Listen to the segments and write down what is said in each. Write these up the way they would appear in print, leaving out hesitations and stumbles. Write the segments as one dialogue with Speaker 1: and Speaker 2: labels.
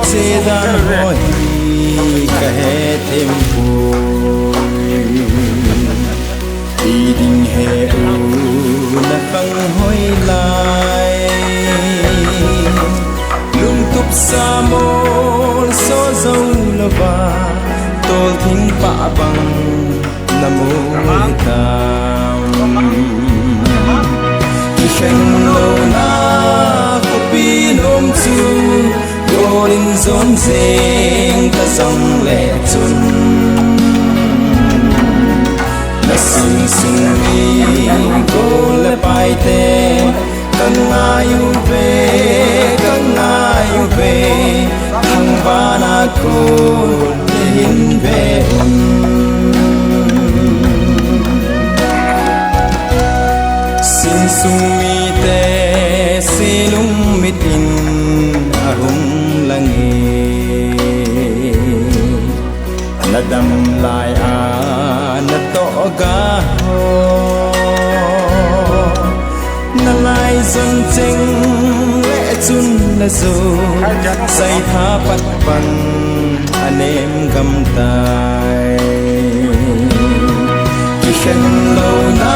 Speaker 1: se dan hoi ka he thêm vui đi đinh he u na khăng hoi lai lung tup sa mol so dâu lova tol thinh pa bang namo tam khen lâu na ko pinom chu golin zon zeng ta song le chun na sing sing mi go le pai te kan ngayu ve hang ba na ko le hin ve sing sung mi te silung mitin ahung langi nadam lai a na to ga ho na lai zon cheng le chun na zo sai tha pat pan anem gam tai ki khen lo na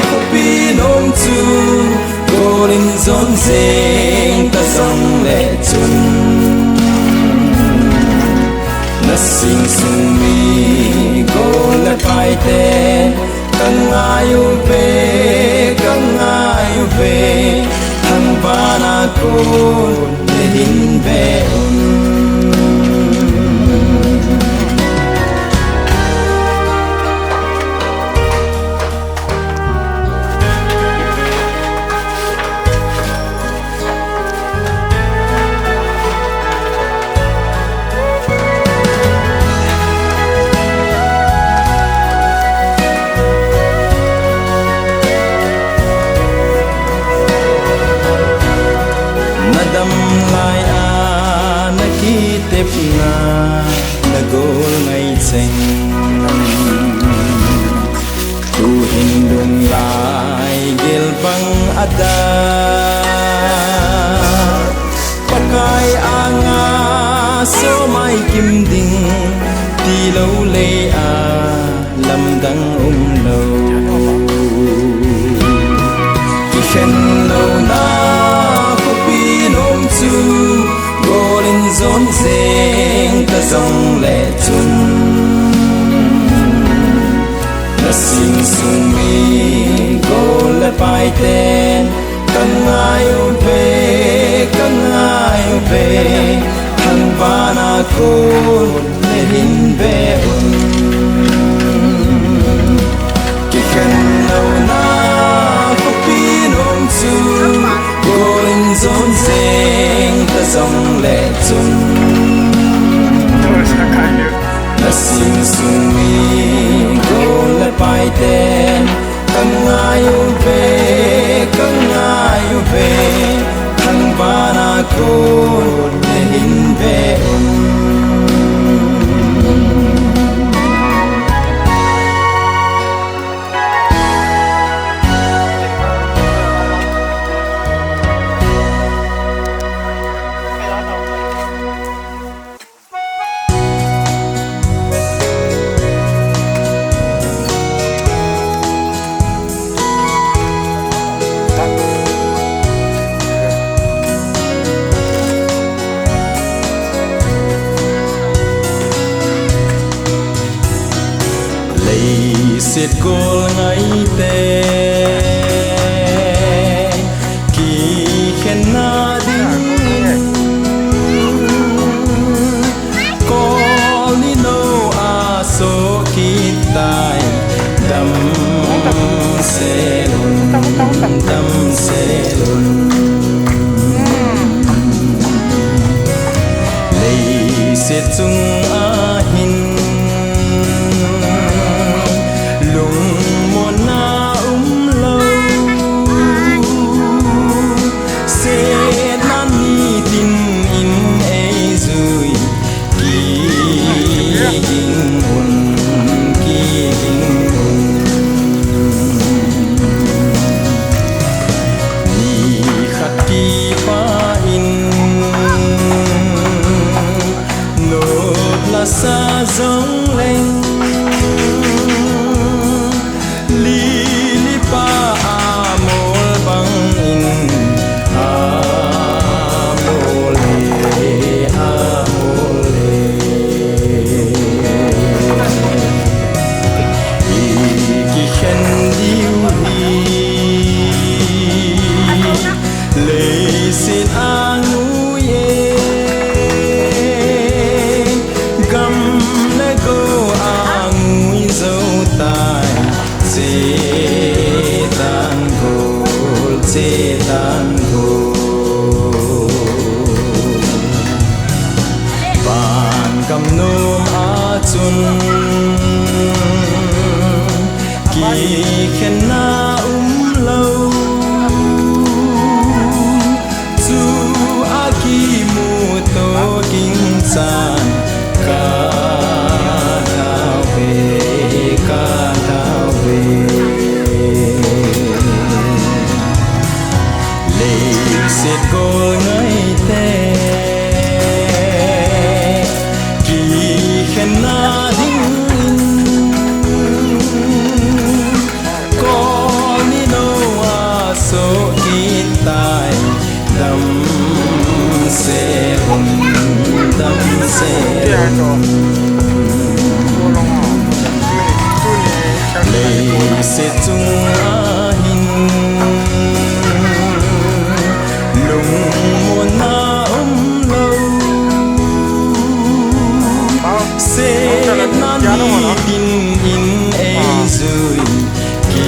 Speaker 1: ko pinom chu golin zon zeng ta song le chun na sing sung mi go le pai te kan ngayu ve hang ba na ko le hin ve nadam lai a na ki tep na gol ngai cheng tu hin dung lai gel bang ada pakai anga so mai kim ding ti lo le a lam dang lo ki khen lo na golin zon zeng ta song le chun na sing sung mi go le pai ten kan ngayu ve hang ba na ko le hin ve ki khen lo na ko pinom chu golin zon zeng ta song le chun na sing sung mi go le pai ten kan ngayu ve hang ba na ko le hin ve siết cô ngay te ki khen na ding ko ni no a so ki tai dam se lun lei siết chung a hin tan gol tan gol ban cầm nôm a chun kỳ khen na lâu chu a ki mu to kinh san ca thao về ca thao về lệ sẽ cô ngay te kỳ khen na ding có ni no a so ki tai đam se đam se lệ sẽ chung a hin lung muôn na lâu sẽ na ni tin in ai rồi ki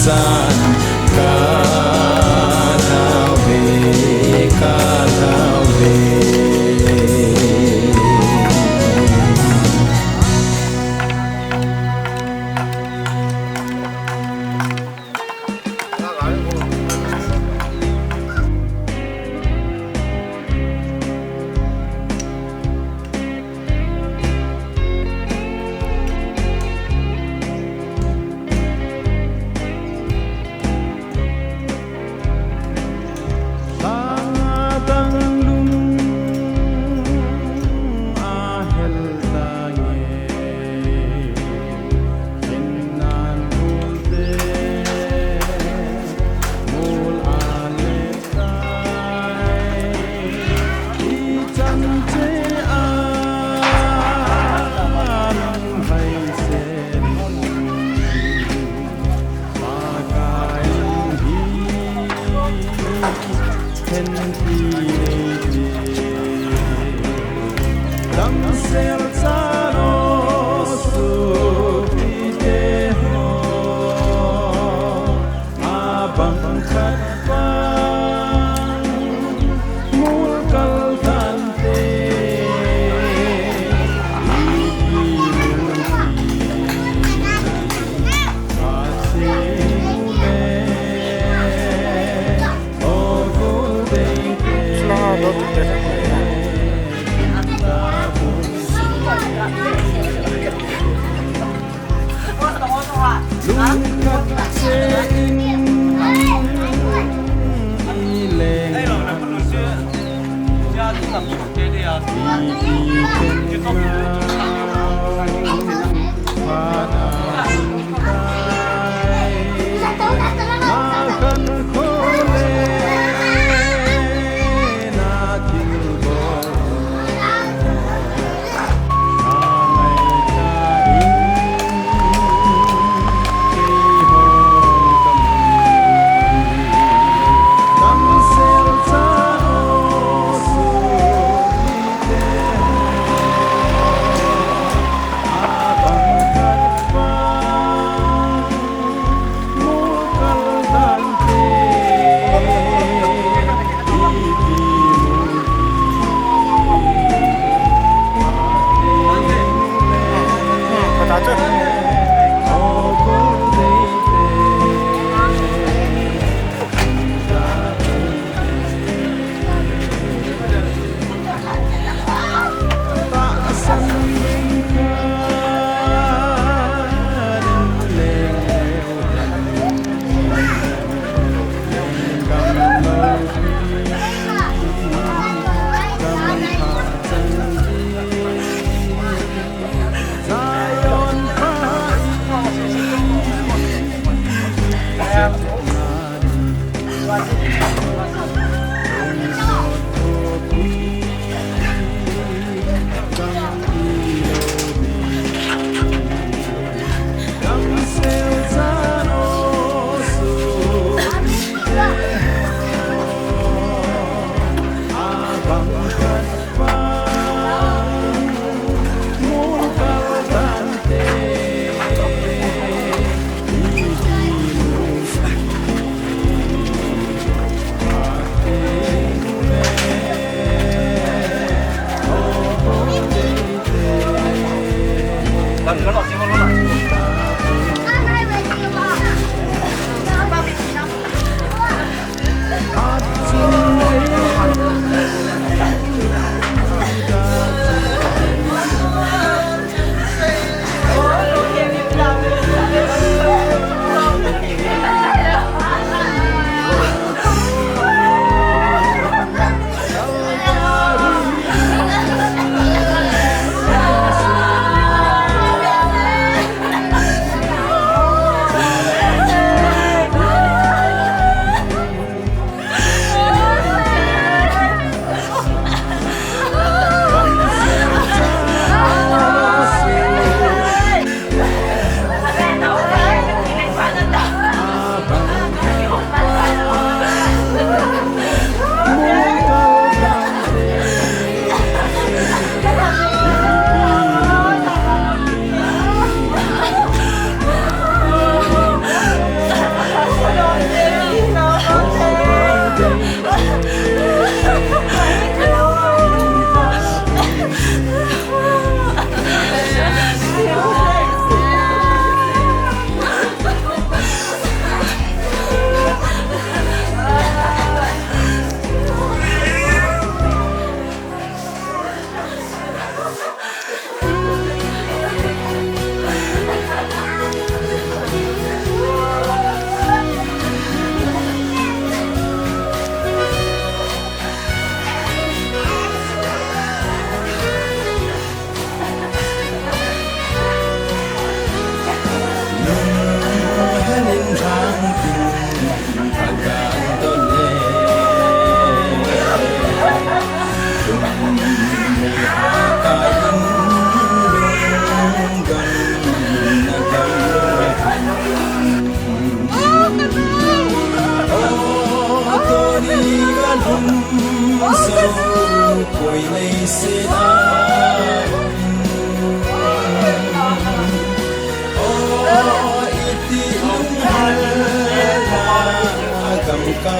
Speaker 1: Lhakehsa Pa Henthensei hum sâu cội lấy sẽ đa ô iti lung hala cầm ca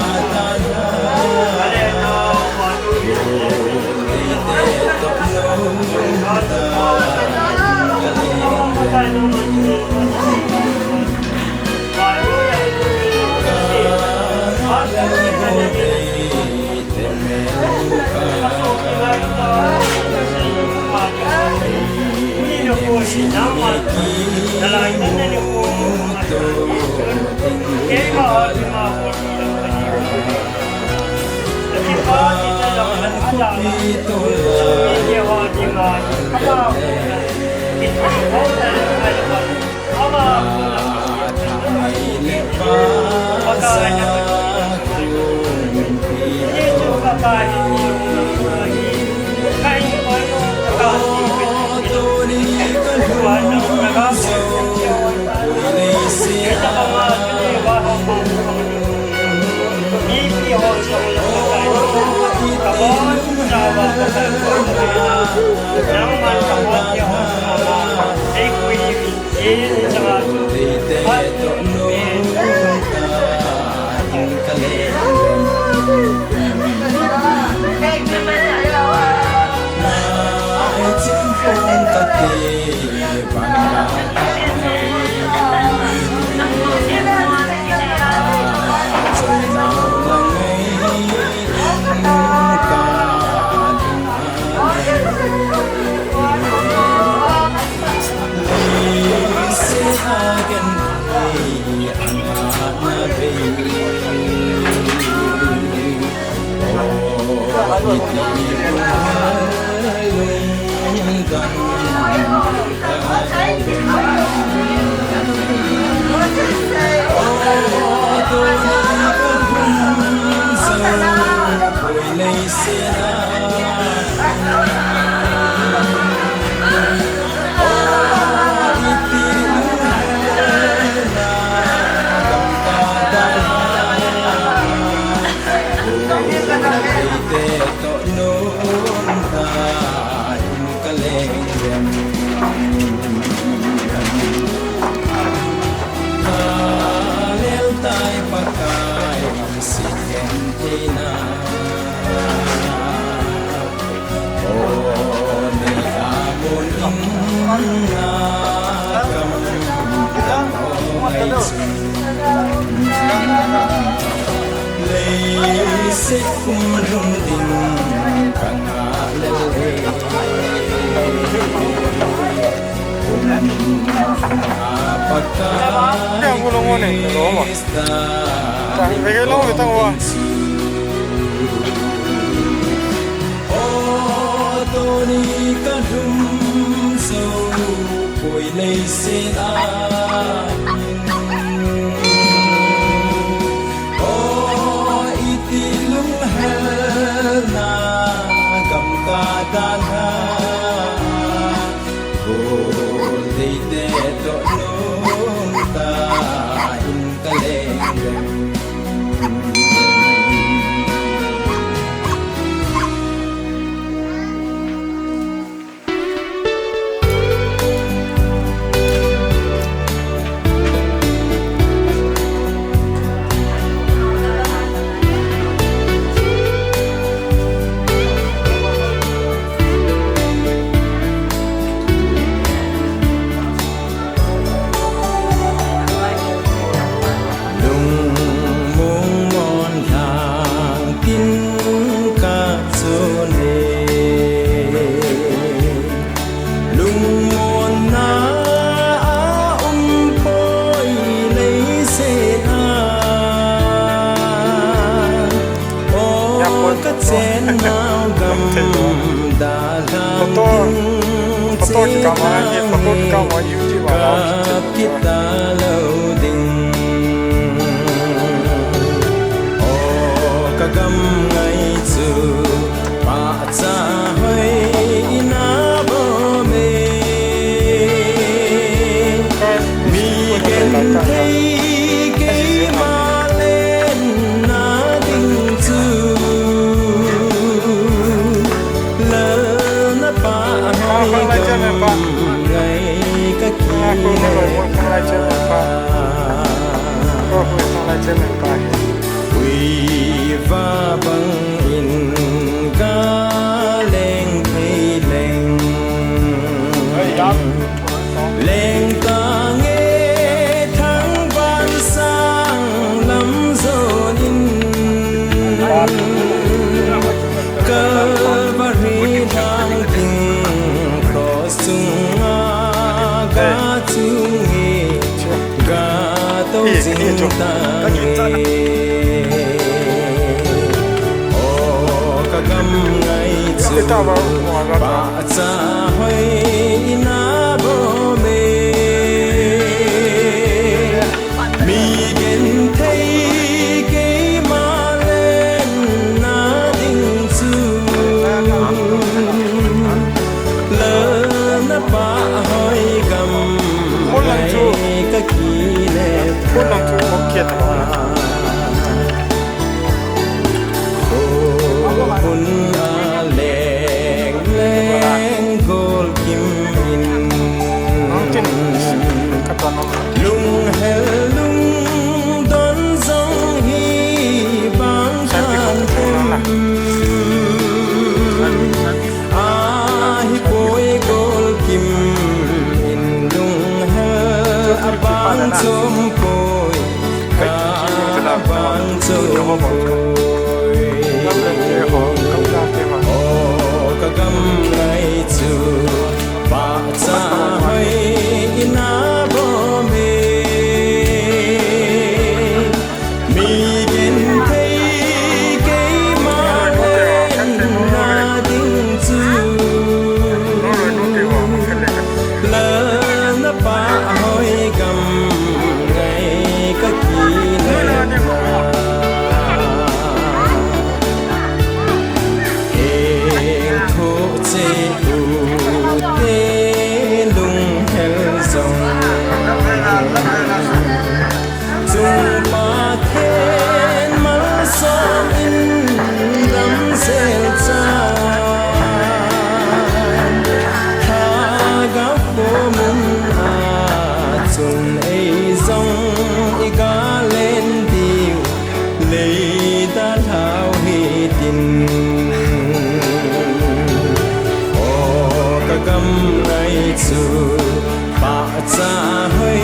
Speaker 1: ta
Speaker 2: Hey, game, my land, nothing to
Speaker 1: vì va băng in ca lên thấy lên lên ta nghe tháng ban sang lắm rồi in cơ và ri thang tình cross chung ga chung nghe ga tàu dinh ta nghe gam ngay chu ba cha hoi na bo me mi gen thei ke ma lên na ding chu lơ na ba hoi gam ngay ka ki le hun a leng leng gol kim in lung hel lung don zong hi bang chan tem a hi poi gol kim in lung hel a bang chom poi ka bang chom poi ka gam ngay chu ba cha hoi ina bo me mi gen thei ke ma lên na ding chu lơ na ba hoi gam ngay ka ki le gam ngay chu ba cha hoi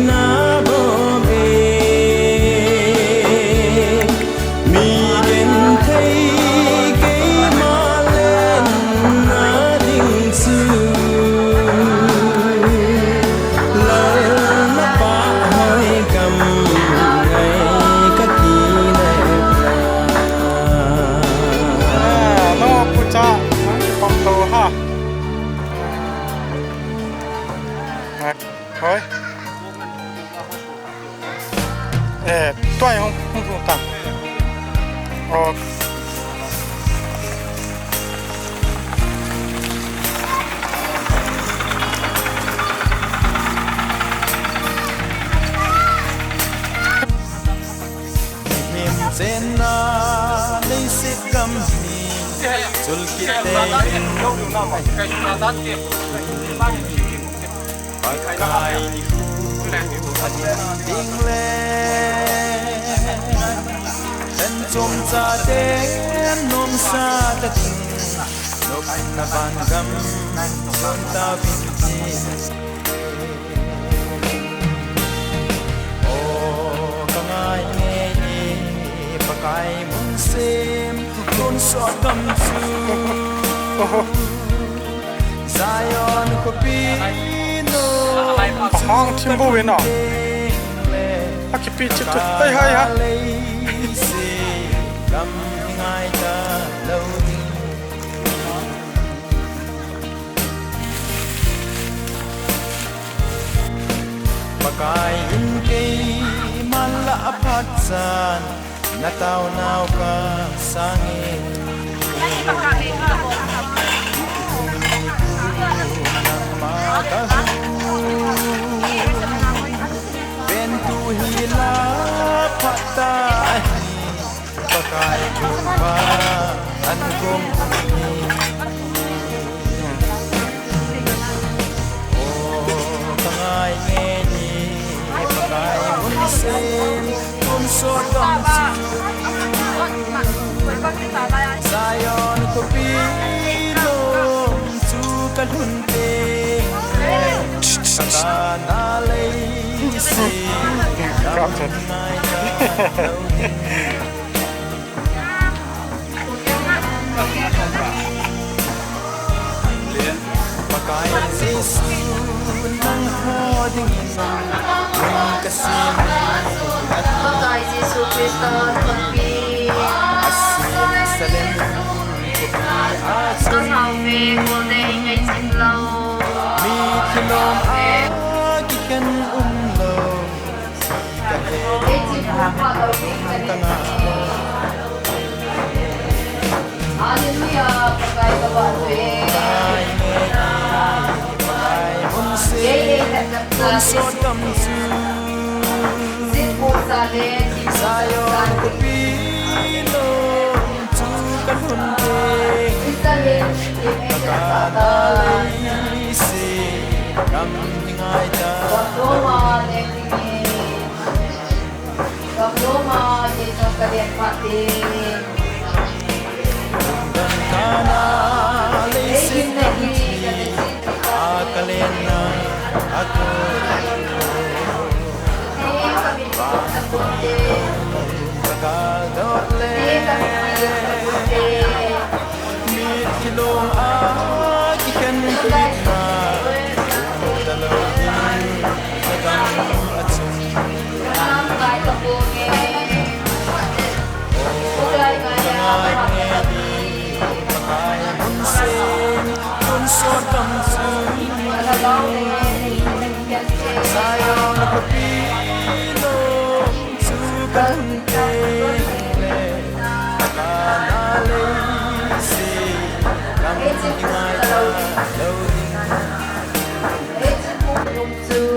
Speaker 1: na bo me mi gen thei ke ma lên na ding chu lơ na ba hoi gam ngay ka ki le
Speaker 2: no pu cha pom to ha thôi tôi không tặng
Speaker 1: trên na lấy xích găm mi chul kit te kai ni khu anh ding le ten chom cha te nom sa ta nop na ban gam son ta vin o kangai nge ni pakai mun sem don so gam chu Zion ko pi
Speaker 2: Hong Timbo win now. I keep it to hey hi.
Speaker 1: Pakai in kay mala apatsan nataw naw ka sangin Bentu hila patah pakai jumpa ankum oh tangai ngeni pakai musim kunso sot gam Zion ko pilom chu kalhunte Kakana lay si Dam nai Pakai sis nang hoding kasim
Speaker 3: Pakai Yesus Kristus kopi
Speaker 1: asim salem
Speaker 3: Con hào về của đây ngày xin lâu
Speaker 1: mi kilom agikan umlo
Speaker 3: Để chim phúc vào đầu tiên cái này Hallelujah Pakai kawan về Để thật là
Speaker 1: sot gam
Speaker 3: Xin phúc sa lên Xin
Speaker 1: Zion ko pilom chu kalhunte
Speaker 3: sa lên Xin em sẽ sa lên
Speaker 1: si Dam ngai ta
Speaker 3: Gặp Roma lên tingin Gặp Roma Để cho cái điện phát tiền
Speaker 1: Kana lay
Speaker 3: Để
Speaker 1: si
Speaker 3: xin này đi Cho nên xin
Speaker 1: Akalena ako
Speaker 3: Để kami sa kunti
Speaker 1: Kakadole
Speaker 3: Để kami sa kunti
Speaker 1: Mit kilong agikan kita Dalawin Nagang atsun
Speaker 3: Ang kahit ako ngayon Kulay kaya
Speaker 1: Pakai bunsen Bunsot kamsun
Speaker 3: Malalaw na yan
Speaker 1: Zion ko pilom Sukante Nakanalay si Dam ngai ta loading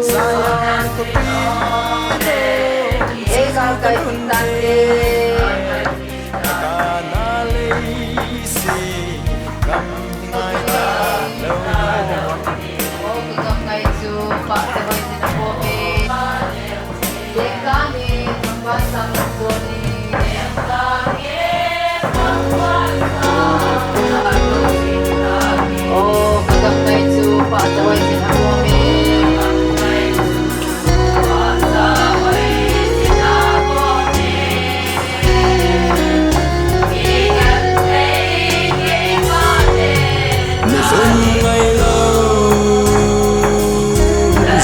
Speaker 1: Zion ko pilom
Speaker 3: Ikaw kay Hintante
Speaker 1: Nakanalay si Dam ngai ta loading
Speaker 3: O kung kay Supa Sabay sinapoke Dekani Magbasang Suni O kung kay Supa Sabay sinapoke
Speaker 1: Nung ngày lâu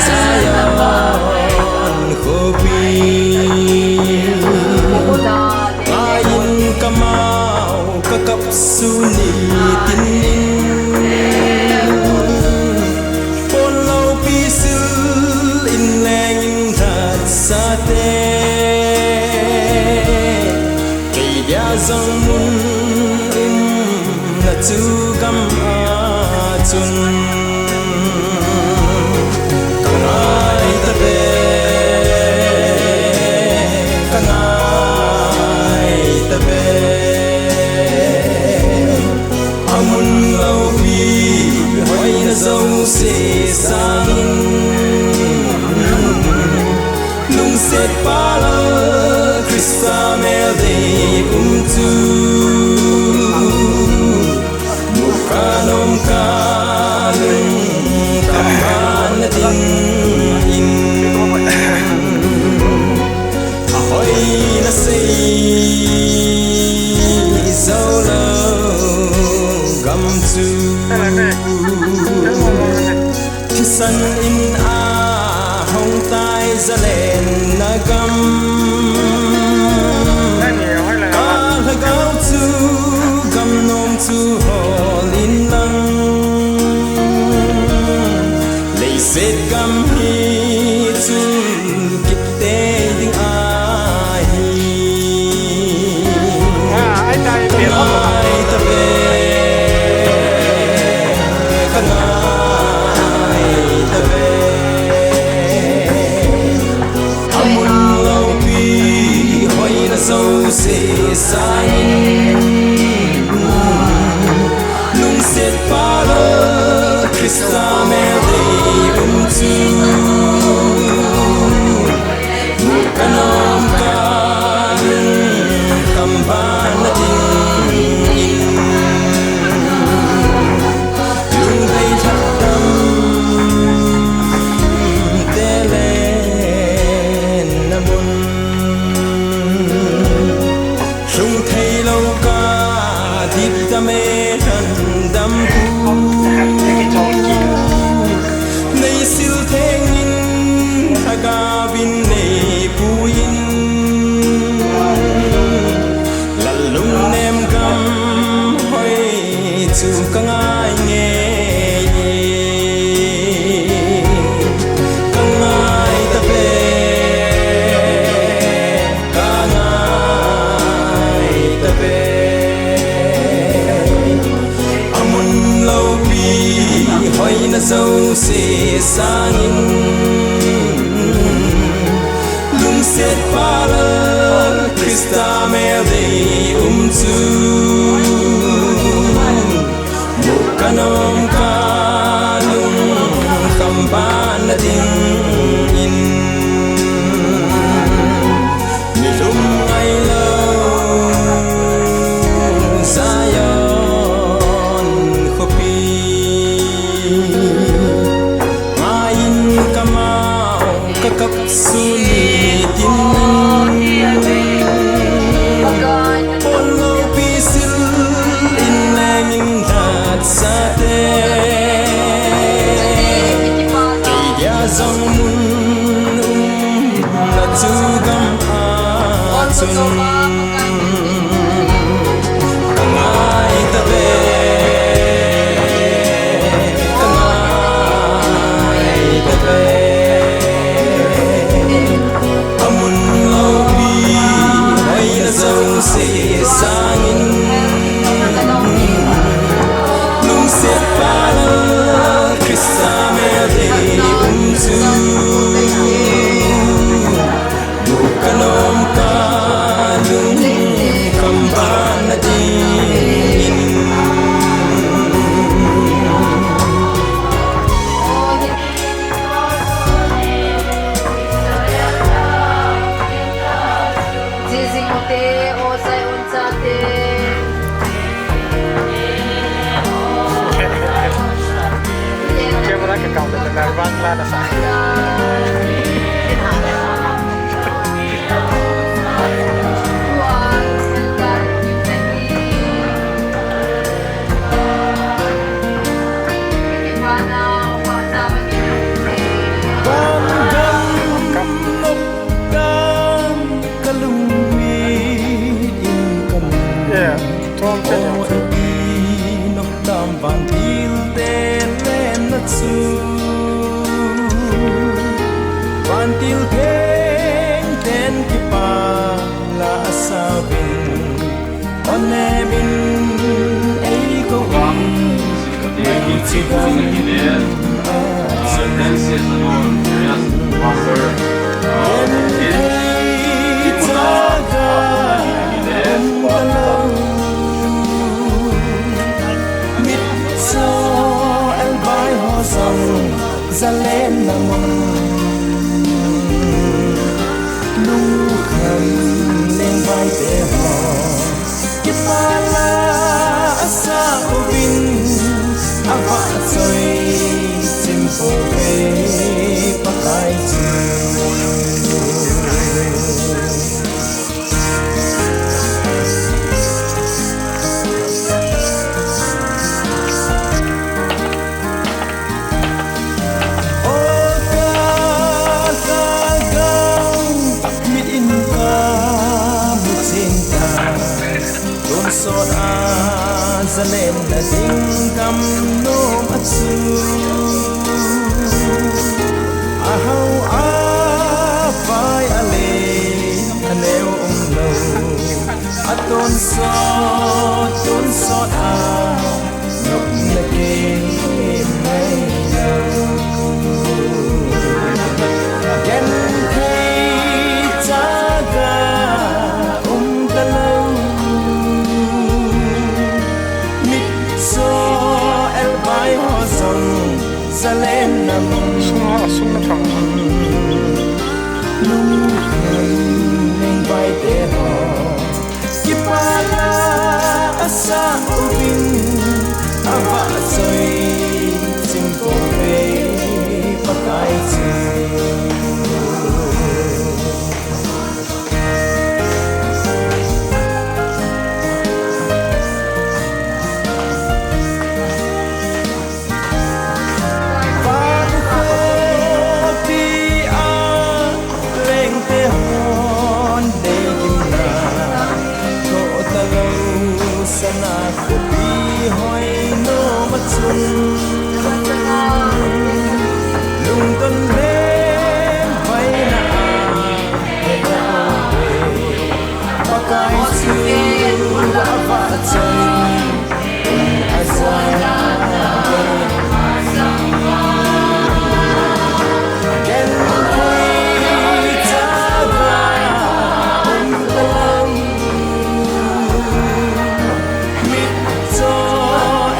Speaker 1: Zion kopi Ayin kamau kakap suni tinin Polau pisil in leng that sate Kay dia zong mun na tu gam atun Kangai tabe Kangai tabe Amun lau pi Hoi na zau se sangin Nung set pala Krista mel de tu Kanom kanung kaman din in Ahoy na say Zolo gam tu Kisan in hong tai zalen na gam Kahagaw tu gam nom tu hol in lang Lay set gam hi tu kip te ding ahi
Speaker 2: Ai đây biệt
Speaker 1: Kangai tabe Kangai tabe Amun lau pi hoi na sâu se sain Nung set pala Krista mel de tu Mukanom ka mê rần đâm u nay siêu thế nghìn haga bin nei puin lần lung nem gam hoi chu căng ai nghe na dâu xì xa nhìn lung xét pha lơ Krista mẹ đầy chu một canom ca lung khăm ban na ding in ni lung ai lâu Zion khopi cấp suni tin ôn lâu pi sil in nang hat sa te dia zong mun na chu gam a chun kangai ta be kangai ta be se sangin lung set pala Krista me de chu bukanom ka lung kamban na din
Speaker 2: Kau dah dengar bangla dah sah. Yeah, Tom
Speaker 1: van til keng ten ki pa la sabin onne bin ei ko wang ei chi gam ra lên nằm lung khăn lên vai để họ kiếp ba la sa ovin ava soi sim po về pakai son a zalen na ding kam nom atsu a hau a vai ale aneu lo aton so a nok na ke mai again hey taga dalau Salem nam
Speaker 2: sung na thang
Speaker 1: lung lên vai te ho kipala asa ubin ava soi simpo pe pakai chi sai chu ava choi asaya gen pui taga umbalang mitto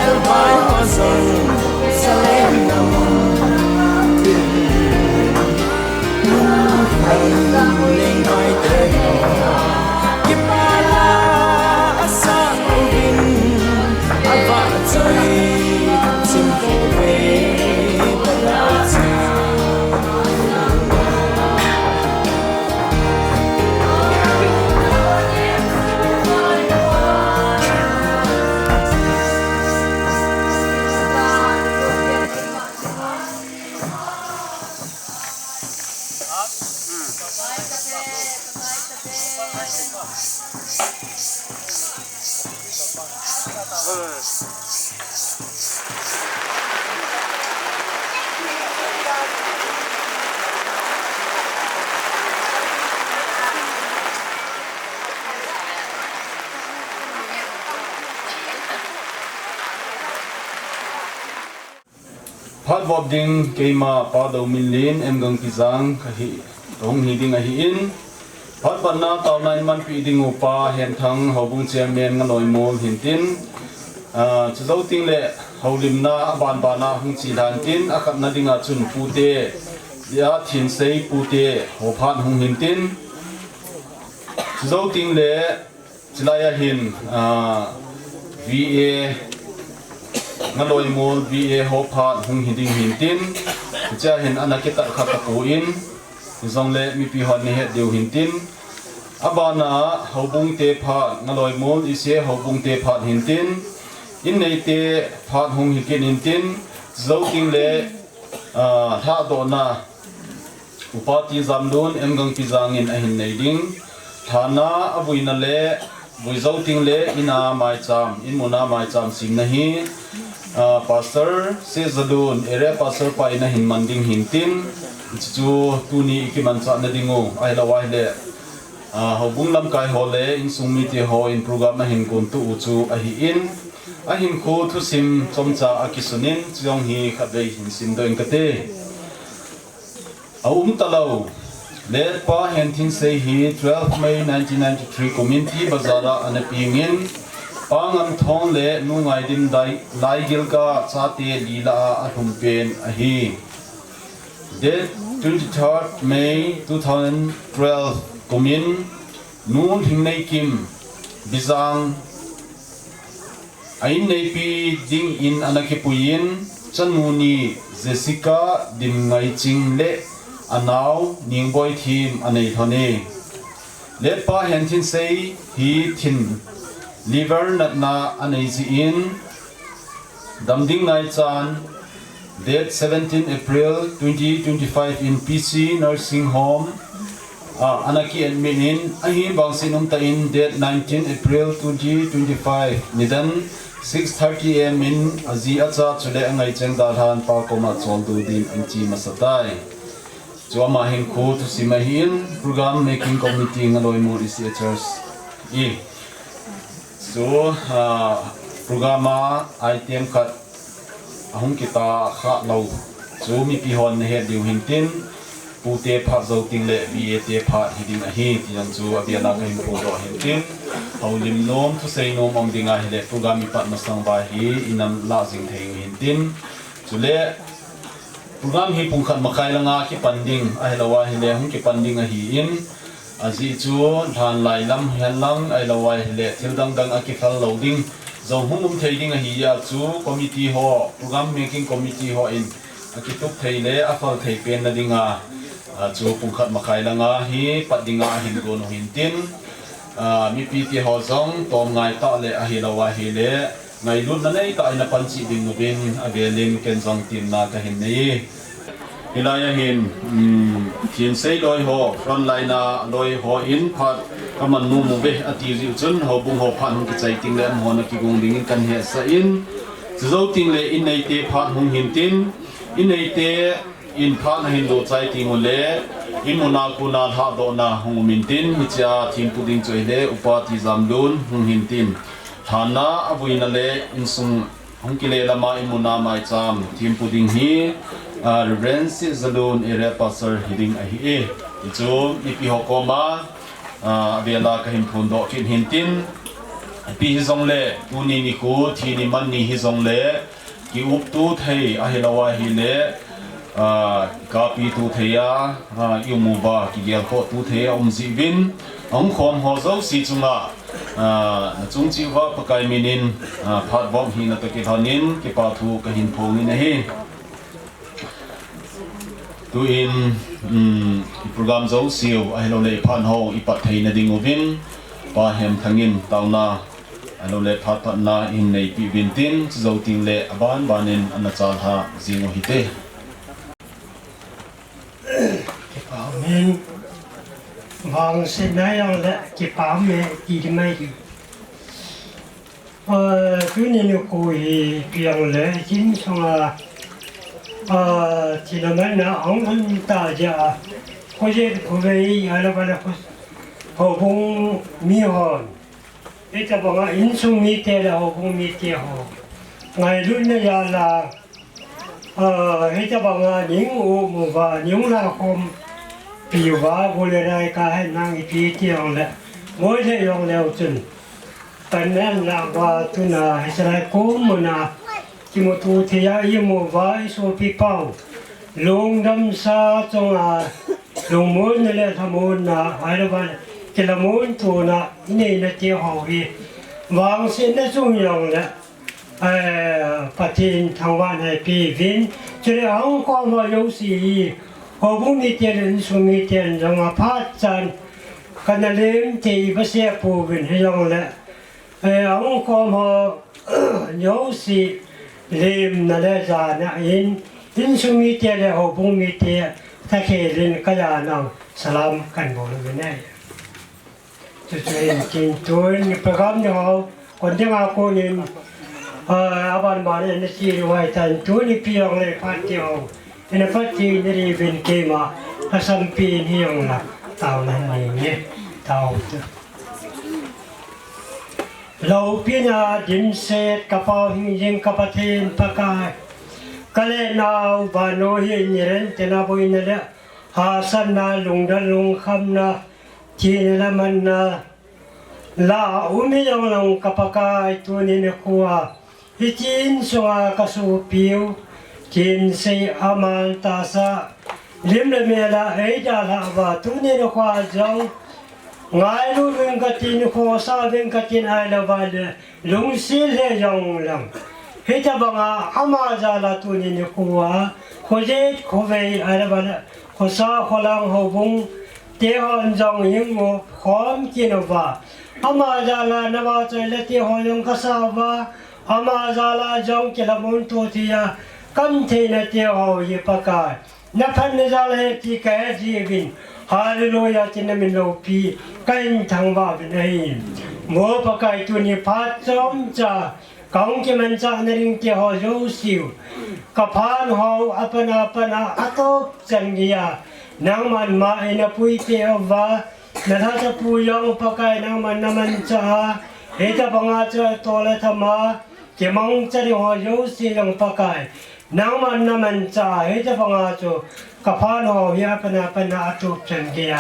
Speaker 1: el bai hozon salem namon Ling bai te kipala asang ugin ava choi simple ve balati
Speaker 4: Phát vọp ding keima pa đầu min lin em gang kizang kahi rong hi ding ahi in phát ban na tàu nai man pi ding upa hen thang hobung chairman Ngaloimol hintin chu zo ting le holim na ban bana hung chi dan tin akat na dinga chun pute ya thin sei pute ho phan hung hintin chu zo ting le chilaya hin va Ngaloimol va ho phan hung hiding hintin cha hin anakita khata ko in zong le mi pi hon ne het deu hintin abana hobung te pha Ngaloimol ise hobung te pha hintin in nei te phan hung hikin hintin zo ting le tha do na upati zamdun emgang pizangin ahin nei ding thana abuina le vui zo ting le ina mai cham in mona mai cham sim nahi pastor se zadun ere pastor pa ina hin manding hintin chu tuni ikiman cha na dingo ai lawai le hobung lam kai hole in sumi te ho in program na hin kun tu chu ahi in ahin khu thu sim chomcha akisunin chiong hi khadei hin sim doin kate talau Lhakehsa Pa Henthensei hi 12 May 1993 community bazara anapingin pangam thong le nungai dim dai laigil ka chate lila athumpen ahi date 23rd May 2012 komin nun hingnei kim bizang ain nei pi ding in anakipuin chanuni Jessica dim ngai ching le anau ningboy thim anei thone Lhakehsa Pa Henthensei hi thin liver natna anei ji in damding ngai chan date 17 April 2025 in PC nursing home anaki admin in ahi bangsinum ta in date 19 April 2025 nidan 6:30 am in azi acha chule angai chengda than pa koma choldu din anchi masatai Chua hin khu tu simahin program making committee Ngaloimol researchers so programa item kat ahung kita kha lo chu mi pi hon he diu hintin pute pha zo ting le va te pha hiding a hi tiang chu abiana ka hin pu do hintin haulim nom tu sei nom om dinga hele program mi pat masang ba hi inam la jing thei hintin chule program hi pungkhat makai langa ki panding ailawa hile hung ki panding a hi in azi chu than lai lam helang ailawa hile thildang dang a ki phal loading zo humum theiding a hi ya chu committee ho program making committee ho in a ki tup theile a phal thei pen na dinga chu pungkhat makai langa hi patdinga hin go no hintin mi pi ti ho zong tom ngai ta le a hi lawa hi le ngai lut na nei ta ina panchi ding no bin avelin ken zong tim na ka hin nei hilaya hin thin sei loi ho front line na loi ho in phat kaman nu mu be ati ri chun ho bung ho phan ki chai ting le mo na ki gong ding kan he sa in zo ting le in nei te phat hung hin tin in nei te in phan hin do chai ting le imuna kuna tha do na hung mintin hicha thim puding choile upati zamlun hung hintin thana abuina le insung hungkile lama imuna mai cham thim puding hi reverence zalun area pastor hiding ahi e chu ipi hokoma vela ka him phun do kin hintin pi hizong le tuni ni ku thini man ni hizong le ki up tu thei ahilawa hi le kapi tu theya yumuba ki gel ko tu theya zibin ong khom ho zo si chunga chung chi wa pakai minin phat bom hi na to ki thanin ki pa thu ka hin phong ni hi tu in program zo siu ahilo le phan ho ipat thei na ding ovin pa hem thangin tauna alo le phat pat na in nei pi vintin zo ting le aban banin anachal ha zingo hite
Speaker 5: nên vòng sinh nói rằng là chỉ bảo mẹ gì thì mấy gì cứ nên nó cùi tiền lệ chính xong là chỉ là mấy nó ông thân ta giờ có gì có về hay là vậy là họ cũng mi hòn thế ta bảo là in sung mi tê là họ cũng mi tê họ ngày lúc này là thế ta bảo là những ôm và những là không piu va vole rai ka hai nang pi tiang le moi le yong leo chun tan nan la wa tu na hai ko mo na ki mo tu thia i mo vai so pi pau longdamsa chong a long mo ne le tha mo na hai la ba ke la mo tu na nei na ti ho hi wang sin na chung yong le patin thang wa hai pi vin chre ang ko mo yo si họ cũngมีtiền nên sốมีtiền rằng mà phát triển cái này lên thì bác sĩ phù bình hay rằng là ông có mà nhớ gì lên là để ra nè in sốมีtiền là họ cũngมีtiềnถ้าเคยlên cái là nào salamกันบอกเลยnày cho nên chính tôiประกอบเนี่ยเขาคนที่มาคนนึงอาบานเนี่ยสิไว้ทันตัวนี่เพียงเลยพัดเดียวnên phát triển để bên kia mà nó xâm pin hiền là tàu này nhé tàu lâu pin à điểm xe cặp bao hình cặp thêm pakai cái này nào và nó hiện nhiên thế nào bây giờ hà san na lùng đan lùng khăm na chỉ là mình là umi yang lòng cặp pakai tu nên qua ít chín số cái số phiếu chính xây amal ta sa lim le me la ei da la wa tu ne no kwa jong ngai lu ven ka tin kho sa ven ka tin ai la wa le lung si le jong lam he ta ba nga ama ja la tu ne ne kwa kho je kho ve ai la wa la kho sa kho lang ho bung te hon jong ying mo khom ki no wa ama ja la na wa choi le te ho yong ka sa wa ama ja la jong ki la mun tu ti ya cam thế là tiêu gì bạc cái nắp thân ra là chỉ cái gì vin hallelujah trên mình lâu pi cái thằng vào bên này mua bạc cái tu ni phát trong cha công cái mình cha nên tiêu họ dấu siêu cái phan họ apana atop chân gì à nang man ma ina pui tiêu và nà thà cha pui yong bạc cái nang man cha hết ta bằng cha to là tham ma cái mong cha đi họ dấu siêu yong bạc cái nang man naman cha he ta panga cho kaphan ho ya pana atup chan kia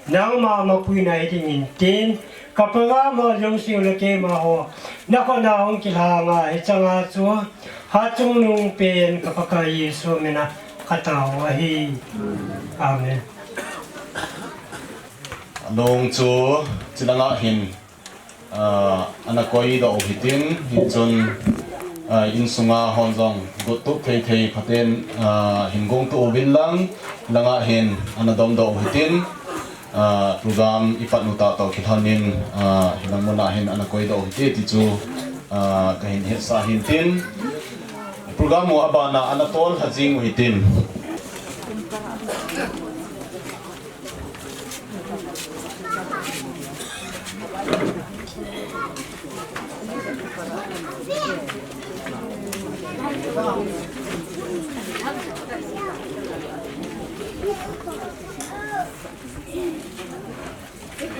Speaker 5: nang ma pui nai ding tin kapanga mo jong siu le ke ma ho na ko na ong ki la nga he changa chu ha chung nung pen kapaka yesu mena kataw hi amen
Speaker 4: nong chu chinanga hin anakoi do hitin hinchon in sunga honjong gut tu thei phaten hingong tu ovin lang langa hen anadom do hitin program ipatnuta to kithanin hinamona hen anakoi do hiti ti chu kahin het sa hintin program mo abana anatol hajing hitin ป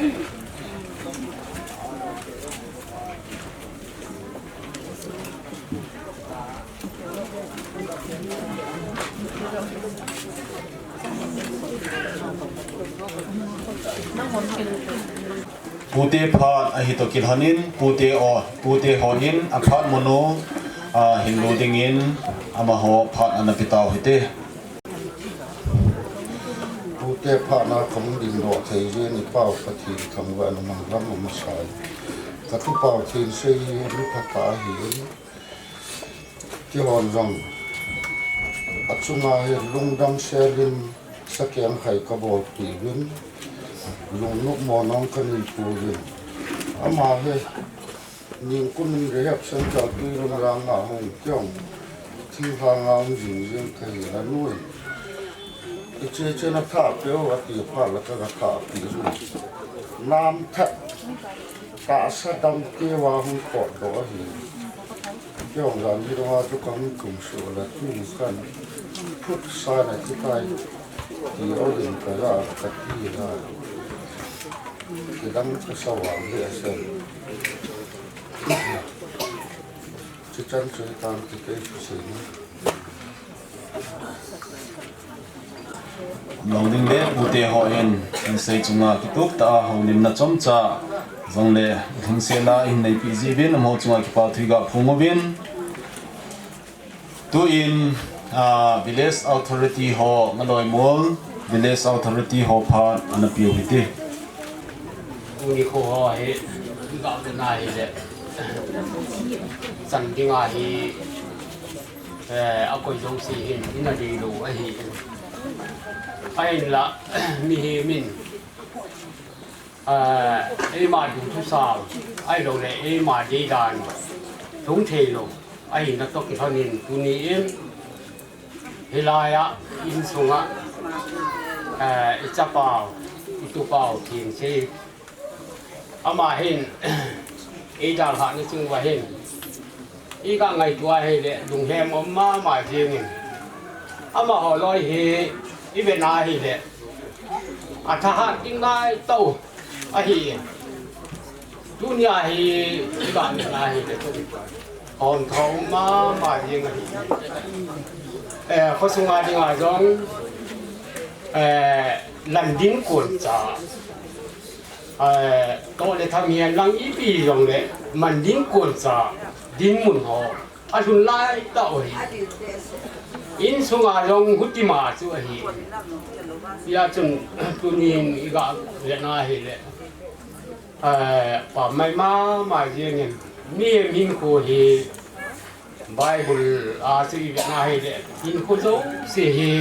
Speaker 4: ูเตพาดอหิตกิลหันินปูเตอปูเตหอหินอภาดมโนหินโลดิงินอมโหพาดอนาปิตาหิเต
Speaker 6: ปูเตพานาคมดินโลเทียนิเป้าปฏิทำวันมังรัมมัสายกระทุเป้าเทียนเสียลุพตาหินที่หอนรังอัศนาเฮลุงดำเซลินสแกมไข่กระบอกปีวินลุงนุกมอน้องกันอีปูวินอามาเฮยิงกุนเรียบสันจากตุยลุงรางอาหงเจ้าที่หางามยิงยังไข่ละลุยเจเจนักข่าวเปียววัดที่พาแล้วก็นักข่าวปีรุ่นน้ำแทะตาสะดำเกวาหุ่นกอดบ่หินเจ้าหลานที่เราทุกคนกลุ่มส่วนและทุ่งกันพุทธศาสนาที่ไทยที่เอาเห็นกระดาษกระที่ได้ที่ดังก็สว่างเรียเซนจะจันทร์ตามที่เกิดขึ้น
Speaker 4: ลองดึงเล่ปูเตหอเอ็นเป็นเซจุงากิตุกตาหงนิมนาจอมจ่าจังเล่ถึงเซลาอินในปีจีบินมอจุงากิปาทริกาพุงบินตัวอินvillage authority หองลอยมอล village authority หอพาดอันนั้นเปียวหิติ
Speaker 7: อุนิโคหอเฮก็เป็นนายเลยสันติงาฮีเอาไปยงสีเห็นที่นาดีดูไอ้เห็นไอ้ละมีเฮมินไอ้มาดูทุสาวไอ้เราเลยไอ้มาดีดานทุงเทโลไอ้นักตกที่เขานินตุนีเอ็มเฮลายะอินสุงะอิจับเปล่าอิตุเปล่าเทียงเชอามาเห็นไอ้ดาลหันซึ่งว่าเห็นอีกไงตัวเห็นเลยลุงแฮมอมมาหมายเพียงอามาหอลอยเฮอีเวนาเห็นเลยอาทหารยิ่งได้โตอาเฮดุนยาเฮอีกเวนาเห็นเลยอ่อนทองมาหมายเพียงเขาส่งมาดีงาจงลันดินกวนจ้าตัวเลยทำเงี้ยลังอีปีตรงเลยมันดินกวนจ้าดินมุนหออาชุนไล่ต่อหิอินสุงาจงหุติมาชัวหิยาจนตุนีนอีกเรียนาหิเลยป่าไม่มาเยี่ยงมีมินโคหิไบเบิลอาซีเวียนาหิเลยมินโคโซสิหิ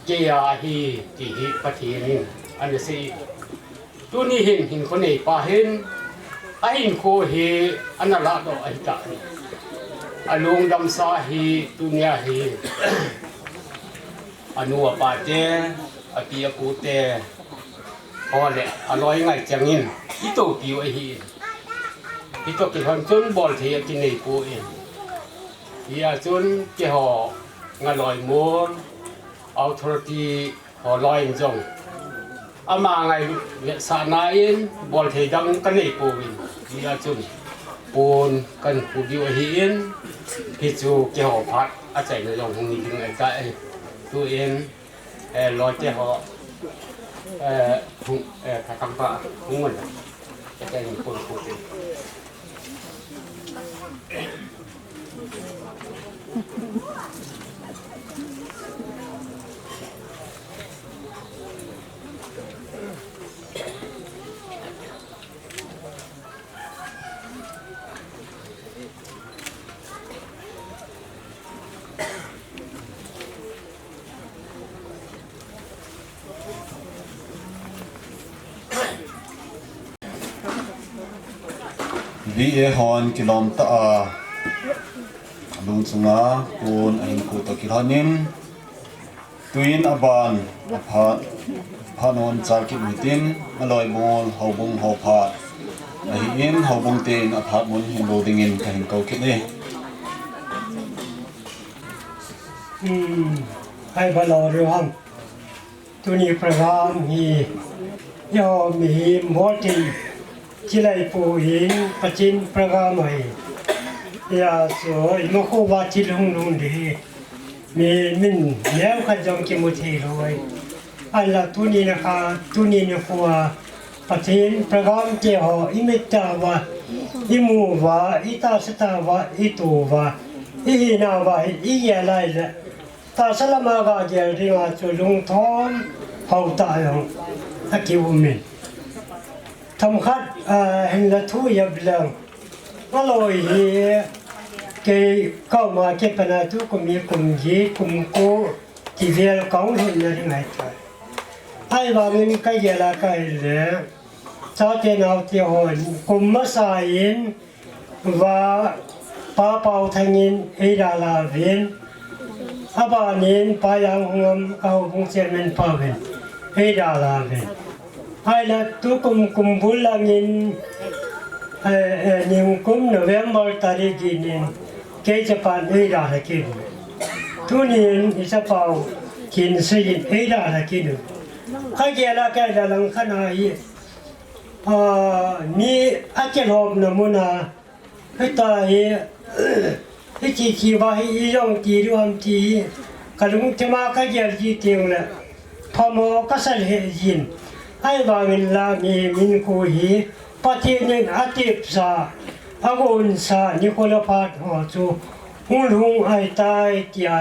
Speaker 7: เกียหิติหิปะทีนินอันนี้สิตัวนี้เห็นคนไหนป่าเห็นไอ้หินโคเฮอันนั้นละต่อไอ้ตาอลงดำสาฮีตัวเนี้ยเฮอนัวป่าเจอปียกูเตพอเลยอร่อยไงจังอินที่โตปิวไอ้ฮีที่โตกินคนจนบอลเทียกินในปูเองเฮียจนเกี่ยวงาลอยมูลเอาทรตีหอลอยจงอามาไงสานาอินบอลเทียดังกันในปูวินเฮียจนปูนกันปูดิวเฮียนพิจูเกี่ยวพัดอาศัยในยองคงมีถึงไอ้ใจตัวเองลอยเกี่ยวถ้าทำปะทุ่งมันจะได้มีคนพูด
Speaker 4: วีเอฮอนกิโลมตาลุงสุงาปูนอินกูตกิลานินตุยนอบานพานนจากิบุตินอลอยโมลเฮาบงเฮาพาดไออินเฮาบงเตนอพาดมุนเห็นโดดิงินกันเกาคิดเลย
Speaker 5: ให้บาลอเรื่องตัวนี้ประกามฮี ยอมหิมหัวตีจิไลปูหินปจินประกาใหม่ยาสวยมโคว่าจิลุงลุงดีมีมินแล้วขันจงกิมุทีรวยอันละตุนีนะคะตุนีนคัวปจินประกามเจ้าอิมิตาวะอิมูวะอิตาสตาวะอิตูวะอิหินาวะอิเยลัยละตาสลามากาเจริญาจุลุงทอนเฮาตายองอากิวมินทำคัดเห็นละทุยบลังก็ลอยเฮเกเข้ามาเก็บปนาทุกมีกุมยีกุมโกที่เวลของเห็นละยังไงใจไอ้บางมินก็เยละก็เลยชาวเจนเอาเที่ยวกุมมาสายินว่าป้าเป่าทางินเอดาลาเวนอาบานินปายังงมเขาคงเสียมันปาเวนเอดาลาเวนไอ้ละทุกกุมบุลลังินนิมกุมโนเวมเบอร์ตาริกินินเกจปานเอดาลากินทุนินอิสปาวกินสินเอดาลากินข้าเกล้าแก่ละลังขณะนี้มีอาเจลมนมุนาให้ตายให้จีว่าให้ยองจีรวมจีกลุงจะมาก็เยอะจีเตียงละพอมอก็สั่งให้ยินให้บางเวลามีมินคุยปฏิเนนอาทิตย์ซาอากุนซานิโคลพัดหัวจูหุ่นหุ่งไอตายที่ไอ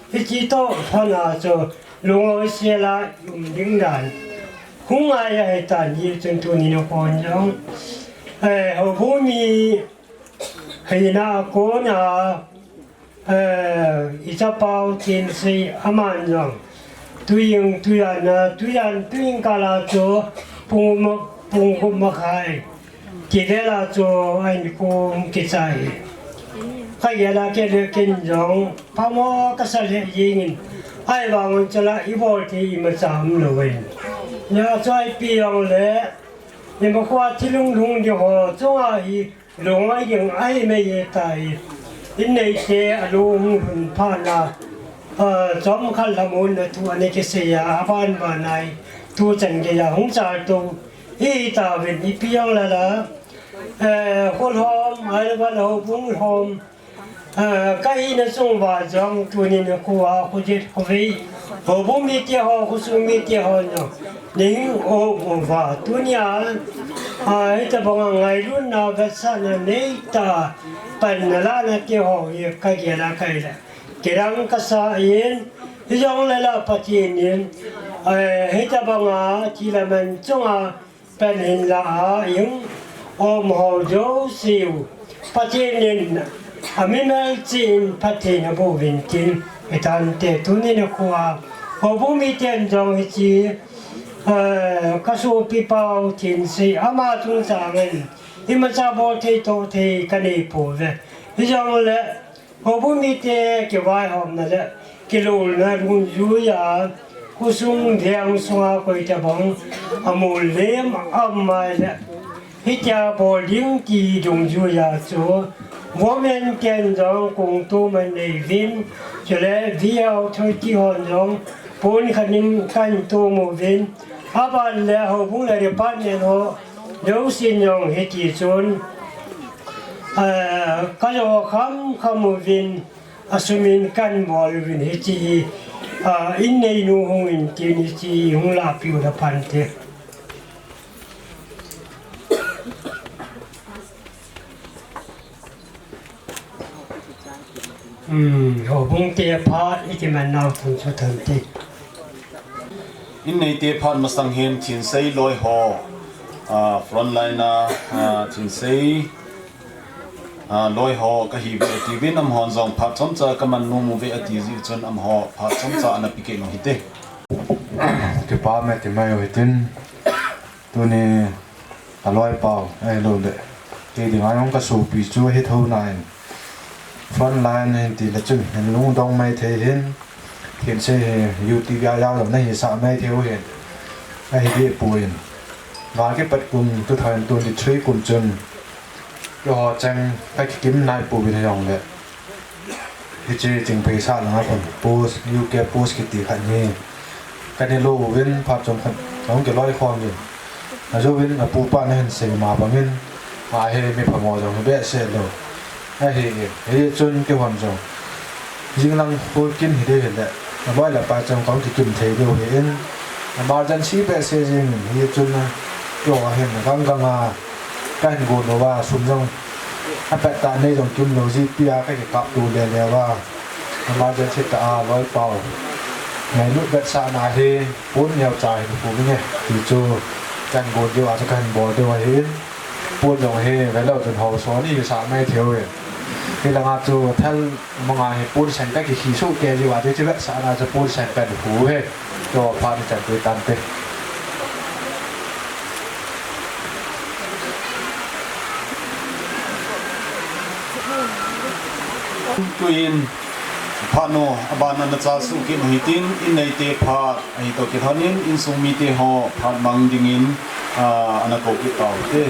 Speaker 5: ให้จีโตพนาจูลุงเอาเสียละยุ่งดิ้งดันหุ่งไอตายยี่จนตัวนี้นคนยังเอาผู้มีให้นาโกนาอิจปาวเทียนสีอามันยังตุยันกาลาโจปุงกุมขายกิเลลาโจไอ้นิโกกิจายใครอยากเกิดกินจังพม่าก็สั่งให้ยิงไอ้บางคนจะละอีโบที่มันจำเลยเนี่ยใจเปียงเลยเนี่ยบอกว่าที่ลุงเดียวจ้าอีหลงไอ้ยังไอ้ไม่ยตายอินในเทอลุงผ่านละจอมขันละมุนตัวนี้ก็เสียบ้านบ้านไหนตัวจันเกียหงจ่าตัวอีตาเป็นอีเปียงละละคนหอมอะไรบ้านเราบุ้งหอมก็อีนั่นส่งว่าจังตัวนี้นะกูว่ากูจะกูไปบุ้งมีเที่ยวกูส่งมีเที่ยวเนาะนี่โอ้ว่าตัวนี้ไอ้แต่บางไงรุ่นน่าเวสานเนี่ยตาเป็นละนะเกี่ยวกับใครเกี่ยวกับใครละเกี่ยวกับสายเองที่ยังเล่าปฏิเนียนให้แต่บางที่ละมันจงเป็นเห็นละยังอมหอโจสิวปฏิเนียนไม่มาจีนปฏิเนบุวินจินไอ้ท่านเตตุนี่นะกูว่าพอบุมีเตียนจงให้จีกระสุนปีเป่าจินสีอามาตุนจางินที่มันจะบอกที่โตที่กันอีปูเลยที่จังเลยพอบุมีเตียเกี่ยวไว้หอมนั่นแหละกิโลนะลุงยูยากุศุมเดียงสวาคุยจะบังอามูเลมอามาเลยที่จะบอกเลี้ยงกีลุงยูยาจู我们见到共同们的人，就来为了推进汉中，本肯定干多么人，阿爸来后本来的8年后，有信用的基准，ก็จะคำวินอาสมินกันบอลวินเฮจีอินในนูหงอินเจนิจีหงลาปิวดพันเตโอ้บุ้งเตียพาดอีกมันน่าทุนสุดทันที
Speaker 4: อินในเตพันมาสังเห็นทินเซย์ลอยหอฟรอนไลน์นะทินเซย์ลอยหอก็ฮีเวทีวินอัมฮอนซองพัดชมจากกมันนูมูเวทีจิจนอัมฮอพัดชมจากอันพิเกนฮิตเต
Speaker 8: ที่ป้าแม่ที่ไม่เอาหินตัวนี้ลอยเปล่าไอ้โลเลยที่ที่มาต้องกระสูบปีจูให้เท่านั้นฟอนไลน์เห็นตีละจุดเห็นลุงต้องไม่เทียนเทียนเสียอยู่ที่ยาวๆแบบนั้นเห็นสามไม่เที่ยวเห็นไอ้เบี้ยป่วยว่าแค่ปัดกุมตัวแทนตัวที่ช่วยกุมจนก็จังไปกินนายป่วยในห้องเลยที่เจจึงไปสร้างนะครับผมโพสอยู่แกโพสกิติขันนี้กันในโลกเว้นภาพจง ông cái lối khoang gì à cho bên pu pa này hình sinh mà bằng bên mà hay mi phàm mò rồi bé sẽ đâu hay chun cái hoàn rồi riêng lăng phôi kinh thì đây hiện tại nói là ba trong con thì kim thấy điều hiện mà dân sĩ bé sẽ riêng hay chun cái hòa hiện là găng cái hình gồm nó va xuống trong anh bạn ta này dòng kim lô gì pia cái cặp đồ đèn đèn va mà dân sĩ ta nói bảo ngày lúc vật xa na he bốn nhiều trái phụ với nghe thì cho căn gồm điều cho căn bò điều hết bốn dòng he cái đầu tuần hồ số đi sao mấy thiếu rồi thì là ngã cho thân mong ai bốn sản cái khí số kia gì vậy chứ vật xa na cho bốn sản cái phụ hết cho phan chẳng tới tan tê
Speaker 4: tuin phano abana na cha su ki hitin in nei te pha ai to ki thonin in sung mi te ho phan mang dingin ana ko ki taw te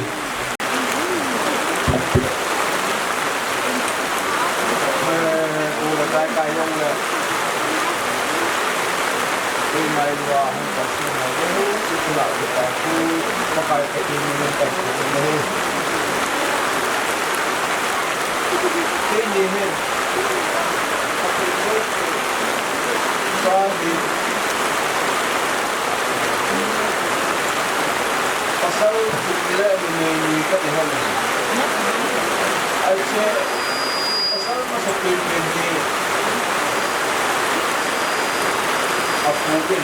Speaker 8: ura kai kai yong le đi mai qua không có gì mà cái thứ là cái khu các cái gì mình cần phải cái gì hết pasal bila ini kita lihat aja pasal masuk ini aku mungkin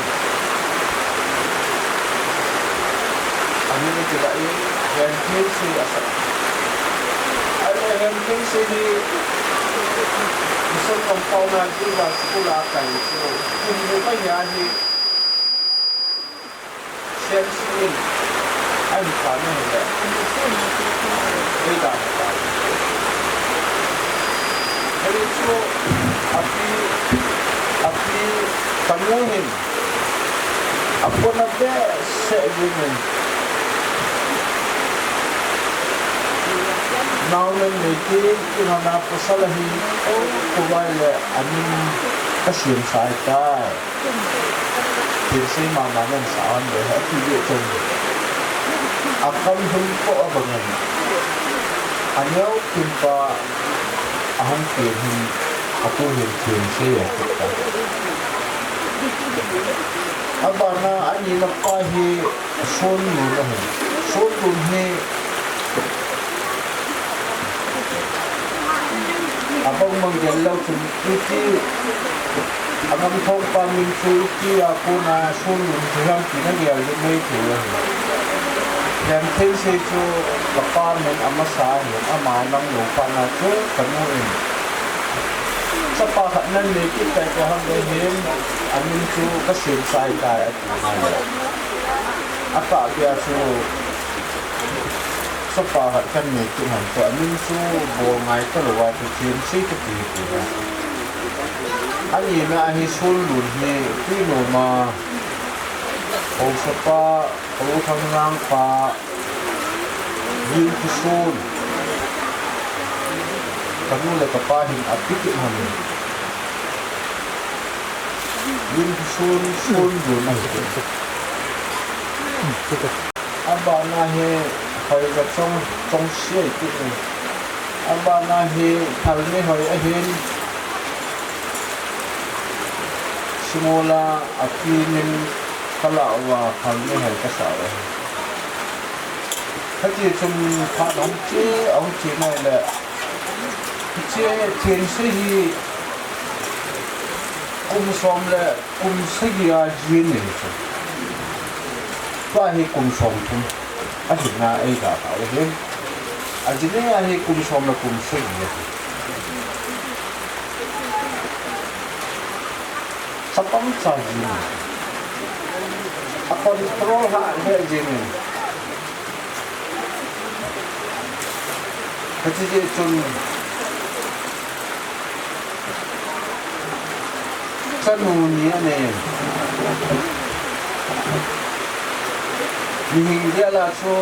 Speaker 8: kami tidak ini yang sih asal ada yang sini Isang kampaw na sila sa Kulakay. So, kung may pangyari, sensin, ay paano nila? Ay dami tayo. Kaya so, api tanguhin. Ako na ba sa women? Naulan meeting inana pasalahi o kuwaile amin kasim sai tai pinsi mamanan saan de ha ti ye chon akam hum ko abangan anyau kimpa aham hum aku pinsi ya kita abana ani napahi son he abang menggelau cuci abang thong pamin cuci aku na sunun dalam kita dia lebih kurang dan tensi tu lepas men amasah amanang lupa na tu kemudian sepakat nanti kita koham dehim amin tu kesim sai kai apa dia tu sepakat kan itu hantu amin su bolngai terluar tu cinsi ketiga. Ani na ahi sulun ni kino ma o sepa o tangang pa yin kisun kamu le kapahin apikit hamin yin kisun sulun aba na he hồi gặp trong xe cái này anh ba na hi thằng này hồi anh hin simula akinin kalau và thằng này hồi cái sao cái gì trong phát ông chị này là chế tiền sĩ cũng xong là cũng sĩ à duyên này và hi cũng xong thôi aja na ega tahu he, aja ni ahi kumsom na kumsing he. Sapam sahaja ni, apa kontrol hak he aja ni. Kecil cun, sanunia ni. Hihi dia lah so,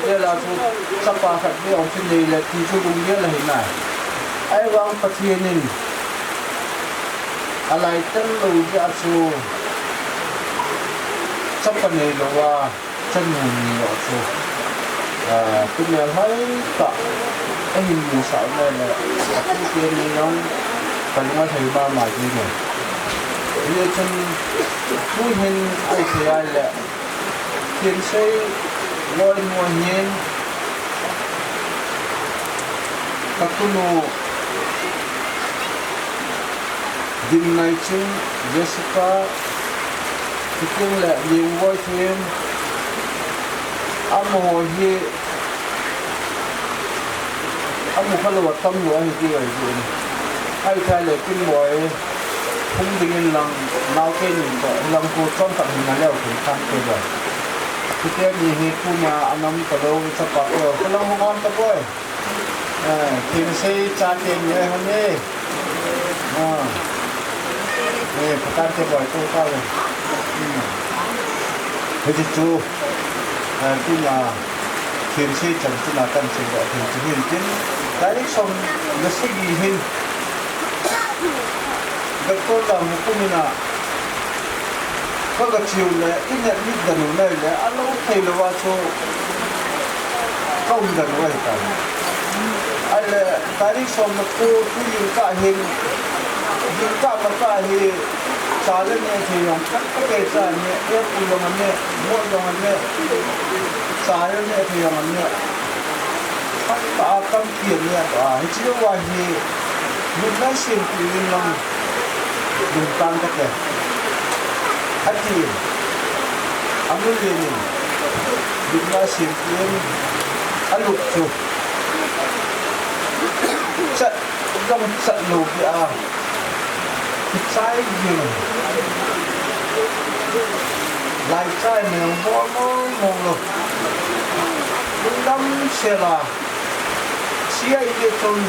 Speaker 8: dia lah so, sepakat dia orang sendiri lah tujuh dia lah ini. Ai orang pasien ini, alai terlalu dia so, chấp cái này là chân hồn nhỏ số cái này hay cả cái hình mù sạo này là cái tiền nó cần phải thấy ba mà gì này bây giờ chân vui hình ai thì ai là tiền xây lôi mua nhiên các cô din này chứ Jessica tiếng lệ nhiều voi thêm âm hồ hi âm hồ phải là tâm nữa thì kia rồi ai thay lại kinh bội không định lòng nào cái nhìn vậy lòng cô trong tận hình là leo thì khăn cái rồi cái gì hi phu nhà anh em có đâu sắp bảo rồi cái lòng không ăn tập rồi thì xây cha tiền như hôm nay 네, 바깥에 뭐 또 가고. 그지 주 그냥 현실 정치 나간 생각 현실 다이렉션 메시지 hin 그것도 무엇이나 그거 지울래 인내 믿는 날래 알로 태로 와서 가운데 와 있다 알래 다이렉션 먹고 두유가 hin những cái mà cái thì trả lên này thì用các cái trả này ép dùng anh này mua dùng anh này trả lên này thì dùng anh này các cả tâm tiền này chỉ có vài thì những cái xin thì dùng dùng tăng cái anh thì anh muốn gì những cái xin tiền anh lục chụp trận trong trận lục trái gì lại trái miệng bỏ mông luôn đâm xe là xe cái chân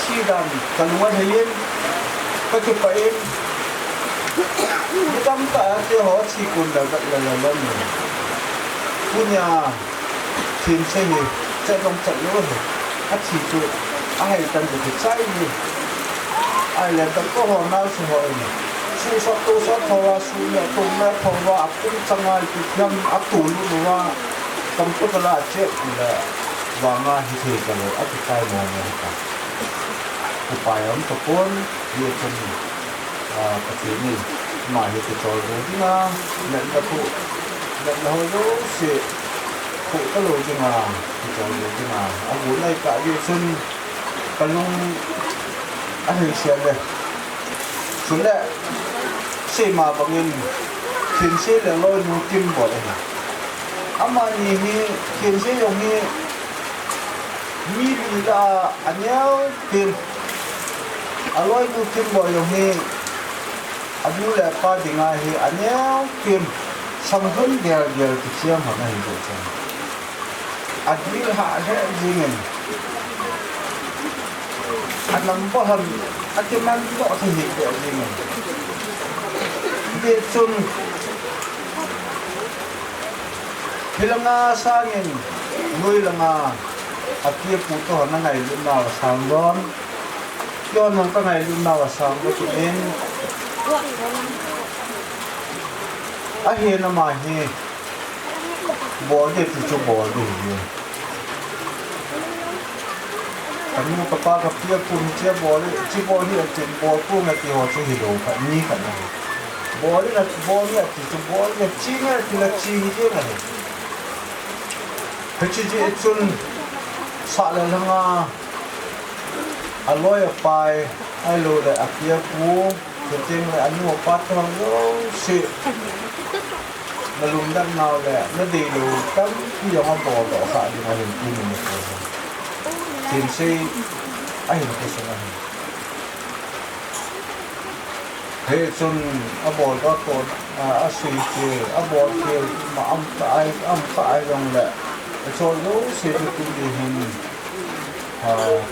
Speaker 8: chi đàn cần quan hệ các cái phải đâm cả cái họ chỉ còn là lớn rồi khu nhà thiên xe gì chạy trong trận luôn chỉ tụ ai cần được trái gì ai là tất cả họ nào sẽ hỏi su sát tu sát hoa su nhà tu mẹ hoa cũng chẳng ai thì nhầm áp tủ luôn mà tâm tốt là chết là vàng ngay thì cái này áp cái mồm này cả cái bài ông tập quân việc chân cái gì này mà hiện tại rồi cũng là nhận là phụ nhận là hồi đó sẽ phụ cái lối chứ mà thì rồi chứ mà ông muốn này cả việc chân cái luôn anh hình xem đây xuống đây xe mà bằng nghìn thiên xe là lôi mua kim bỏ đây ama ni hi thiên xe dùng hi mi đi là anh nhau kim lôi mua kim bỏ dùng hi anh mua là ba tiếng ai hi anh nhau kim xong hơn đều thì xem họ này rồi xem anh đi hạ sẽ gì mình anh làm bao hầm anh chỉ mang rõ thì hiện được gì mình để chun thì là nga sang người là nga ở kia phụ to nó ngày lúc nào sáng đón cho nó cái ngày lúc nào sáng có chuyện nên anh hiền là mà hiền bỏ đi thì cho bỏ đi anh mua cái ba cái kia phun chia bò đi chỉ bò đi chỉ bò phun là thì họ sẽ hiểu cái ní cái này bò đi là bò đi thì chỉ bò đi chỉ nghe thì là chỉ như thế này cái chỉ chun sạ là thằng lôi ở bài ai lôi lại ở kia phun thì trên là anh mua bát thằng đó xịn mà lùm đâm nào là nó đi đủ tấm khi giờ họ bò đỏ sạ thì mà hình như mình thiên sĩ ai hiểu cái gì này thế chun bò đó còn Ahsi thì bò thì mà âm phải rằng là cho nó sẽ được cái gì hình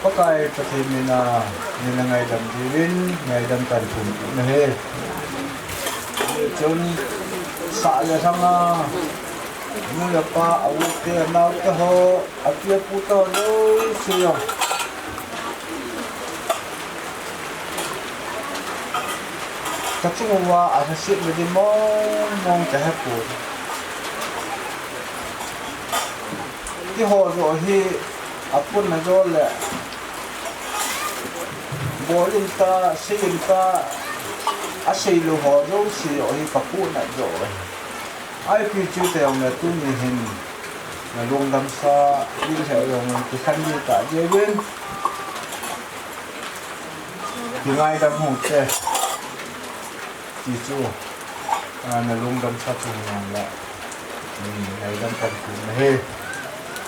Speaker 8: có cái thì mình là ngày đầm thì đến ngày đầm tận cùng này chun xả ra sang mua là pa ở kia nào cái hồ ở kia phụ to đâu xíu các chú mua ở ship mình đi mong cái hấp ที่ห่อโยฮีอัปปุนนะโจลเลยบอลินตาซีนตาอาศัยลูห่อโยซีโยฮีปักปุนนะโจไอพี่จูเตลเนี่ยตุ้นี่เห็นในโรงดำซายิ่งใหญ่โรงที่ขันยี่ตาเจวินที่ไงดำหงเจจีจูในโรงดำซาจุงยังละในดำกันคุณเฮ้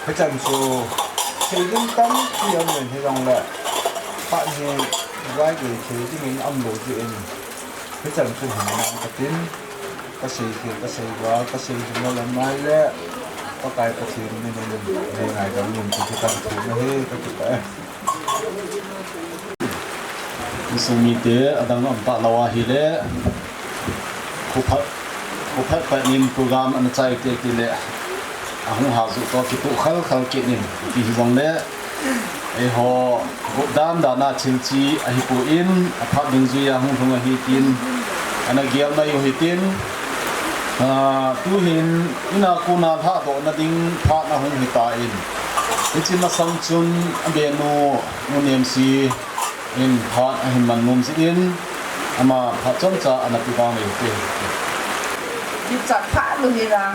Speaker 8: พระจันทร์สูเชื่อยิ่งตั้งที่ยังเงินที่ตรงละปะเฮไว้กี่ทีที่มีอัมโหลจีเองพระจันทร์สูหันน้ำกระติ้นกระสีเขียวกระสีว้ากระสีจุ่มละไม้และก็กลายกระสีนี่ในไงดำเงินที่กันคุณเฮ้ก็จุดเอ๊ะ
Speaker 4: สุมีเตอดังน้ำตาลาวาฮิเลคุพัดไปนินโปรแกรมอันใจเตติเลอาหงหาสุตัวที่ตุขลกินินที่ฮิจงเลไอหอกดามดานาชิลจีอหิปูอินอภัดดึงจุยาหงทงอหิตินอันเกียร์นายหิตินtu hin ina kuna tha do na ding pha na hung hi ta in ichi na sam chun abenu munem si in pha a hin man mum si in ama pha chom cha ana pi bang le te
Speaker 3: đi chặt phá luôn đi ra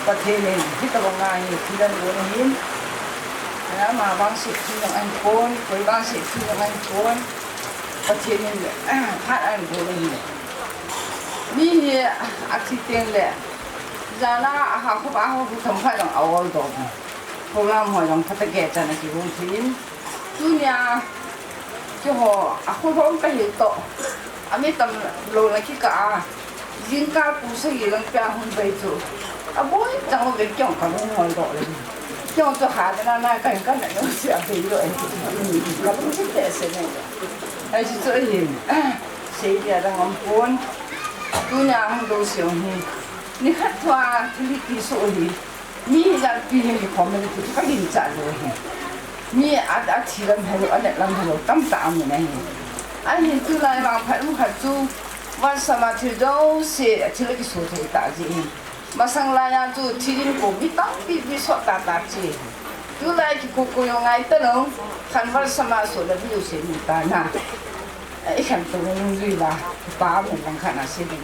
Speaker 3: và thế này khi tao ngày thì đang muốn hiến đó mà bác sĩ khi làm anh khôn với bác sĩ khi làm anh khôn và thế này phát anh khôn là gì đi thì accident lệ ra là họ không bảo họ không phải là ảo đâu không làm hỏi rằng phát cái chân này thì không tin tu nhà cho họ không cái hiểu tội mấy tầm lâu là cái cả riêng cả cụ sẽ làm việc không về chỗ bố chẳng có việc chồng cả không hỏi gọi chồng cho hà cho nên cái này nó sẽ bị rồi là cũng thích để xem này ai chỉ cho hiền sẽ đi ra ngắm cuốn tu nhà không đâu xíu hi ni khát hoa thì đi số hi mi ra pi hi có mình thì phải hình trả rồi mi đã chỉ làm hay rồi anh làm hay rồi tâm tạm như này anh hiện tu lại bằng phải không phải tuวันสมาธิเราเสียที่เล็กสุดที่ตาจีมาสังลายจูที่ดินกูบิตั้งบิสวดตาจีดูแลที่กูยังไงตั้งน้องขันวันสมาสุดแล้วบิวเสียมีตาหน้าไอ้ขันตัวนึงดีละป้าเหมือนกันขันอาเซียน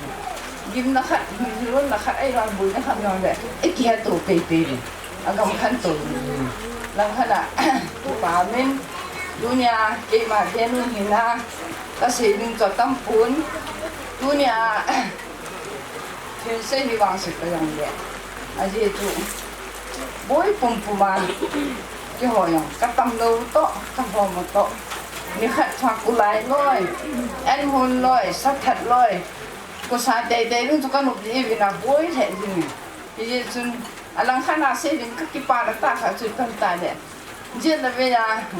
Speaker 3: ยิ้มนะครับยิ้มรุ่นนะครับไอ้เราบุญนะครับนอนแบบไอ้เกียร์ตัวเปย์เลยอากาศขันตัวแล้วขนาดป้าเม้นดูเนี่ยเกี่ยมาเดินนู่นเห็นนะก็เสียดินจอดตั้งปูนtu nia thiên sẽ hy vọng sẽ cóอย่างเดียวอาชีพบอยปุ่มปุ่มมาที่หัวอย่างกัดตำโลโต๊ะกัดหัวมาโต๊ะมีขัดฝักกุหลาบลอยแอนหุ่นลอยสักขัดลอยก็สายเตะๆเรื่องทุกคนหนุบดีวินาบอยแทนจริงอาชีพจนอลังขนาดเสียดินก็กิปาร์ตาขาจุดตั้งตายเนี่ยเจ้าละเวีย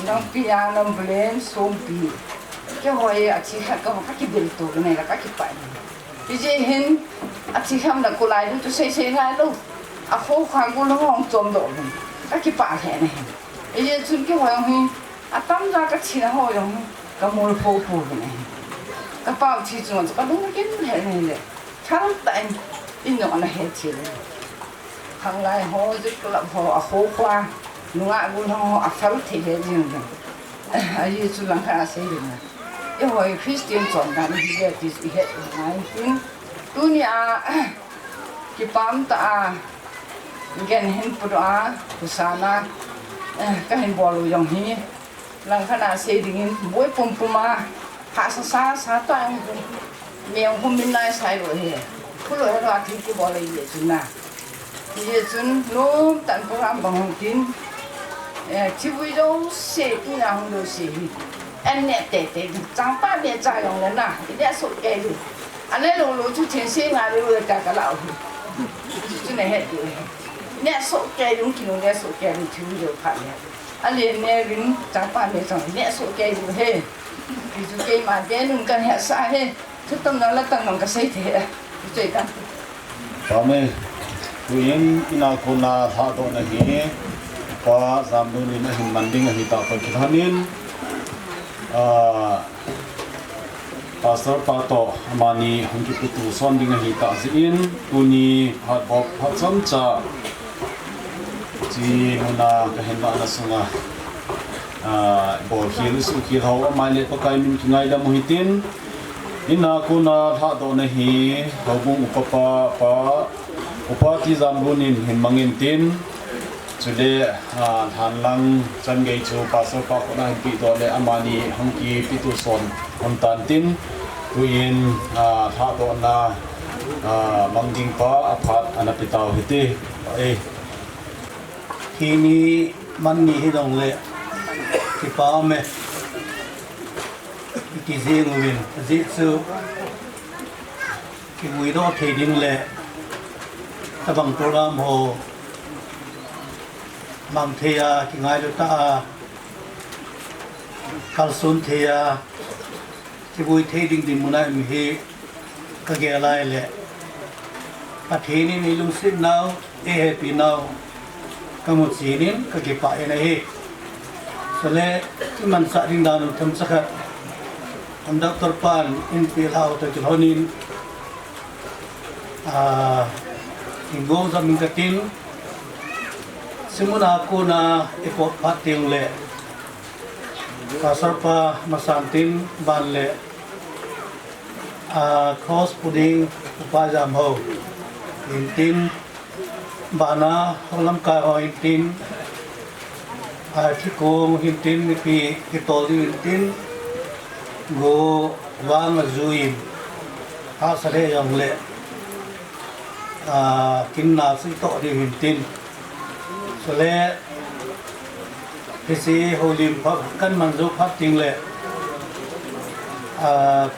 Speaker 3: น้องปียน้องเบลนส่งปีcái hồi ở chị khác có các cái biểu tượng này là các cái bài bây giờ hiện ở chị không là cô lại tôi xây ngay luôn à phố khoang cô nó không trộm độ các cái bài thế này bây giờ chúng cái hồi ông à tắm ra các chị nó hồi ông cái môi phô này cái bao chị chúng nó có đúng cái thế này này khá tại in nó là hết chị hàng ngày họ rất là họ ở phố khoang nó ngại cô nó ở pháo thì hết gì rồi bây giờ chúng làm khá xây được因为 Christian 传单迄个就是迄19拄呢去帮ta gen hin pura kusana ka hin bolu yong hi lang khana se dingin boi pum puma ha sa ta mèo hôm bên này sai rồi he ku lo ha thi ki bolu ye chuna ye chun no tan program bang tin chi vui do se tu na hong do se anh nè tệ chẳng ba mẹ trai lòng lớn à cái đĩa sụt kề đi anh ấy lù chú tiền xe ngài lù cả lão chú này hết rồi nè sụt kề đúng kiểu nè sụt kề thì chú nhiều phải anh liền nè đứng chẳng ba mẹ chồng nè sụt kề rồi he thì chú kề mà cái đừng cần hết sai he chú tâm nó là tầng lòng cái xây thế chú chơiกัน
Speaker 4: Kami tuin ina kuna tha do na hi pa zamnu ni na hin manding hi ta pa kithanin pastor pato mani hongki putu sonding hi ta zin tuni hat bok phatsam cha chi muna kahenma na sunga bol khil su khil ho mai le to kai min ngai da muhitin ina kuna tha do na hi hobung upati zambunin hin mangin tin chule than lang chan gei chu pasal pa ko na pi do le amani hangki pitu son on tan tin tuin tha do na mangding pa aphat anapitaw hiti ai
Speaker 9: Kini man ni hidong le ki pa me ki zing win zitsu ki wido theding le tabang program ho mang thea ki ngai lo ta kalsun thea ki bui theding din munai mi he ka ge lai le a theni ni lung sit now e happy now kamu sinin kagipa ina hi sole man sa ring danu tham sakha am doctor pan in pil how to honin ingo zamin katin simuna ko na ipot pating le pasar pa masantin ban le cross pudding upajam ho intin bana holam ka hintin thikong hintin ni pi kitol hintin go wang zuim ha sare yong le kin na si to di hintin sole pisi holim phak kan manzo phak ting le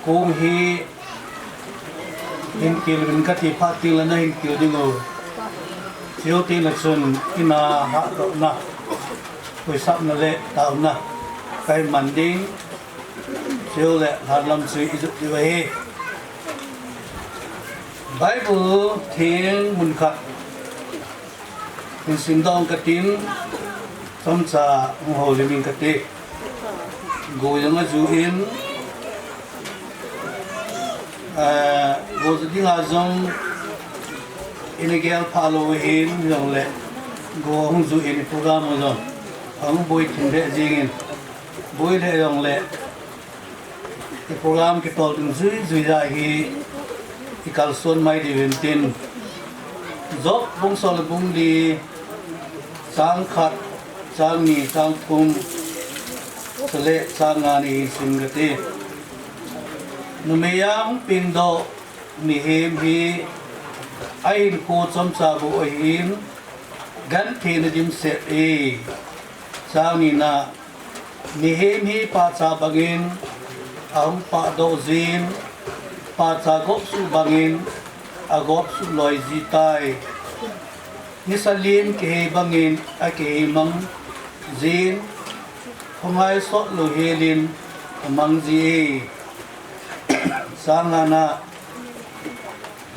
Speaker 9: kong hi hin kil min ka ti phak ting la na hin kil dingo thiếu tin là xuân ina hạ độ na hồi sắp nó lệ tạo na cái màn đinh thiếu lệ hạt lâm suy dụ như vậy Bible thiên mun khát mình sinh đông cái tin tâm sa hồ lên mình cái tê ngồi trong cái du yên ngồi trong tiếng Azong Inagel follow in yung le go hong zu in program mo don ang boy tinde jingin boy le yung le cái program cái tol ding zui ra hi ikal son mai di ventin job bung sol bung di sang khat sang ni sang kum sele sang ani singati numeyang pindo ni hem hi ai cô chom sa bu hin gan the na dim se e sang ni na ni hem hi pa cha bangin ang pa do zin pa cha gop su bangin a gop su loi ji tai ni salim ke he bangin a ke mang zin khomai so lo helin mang ji sang na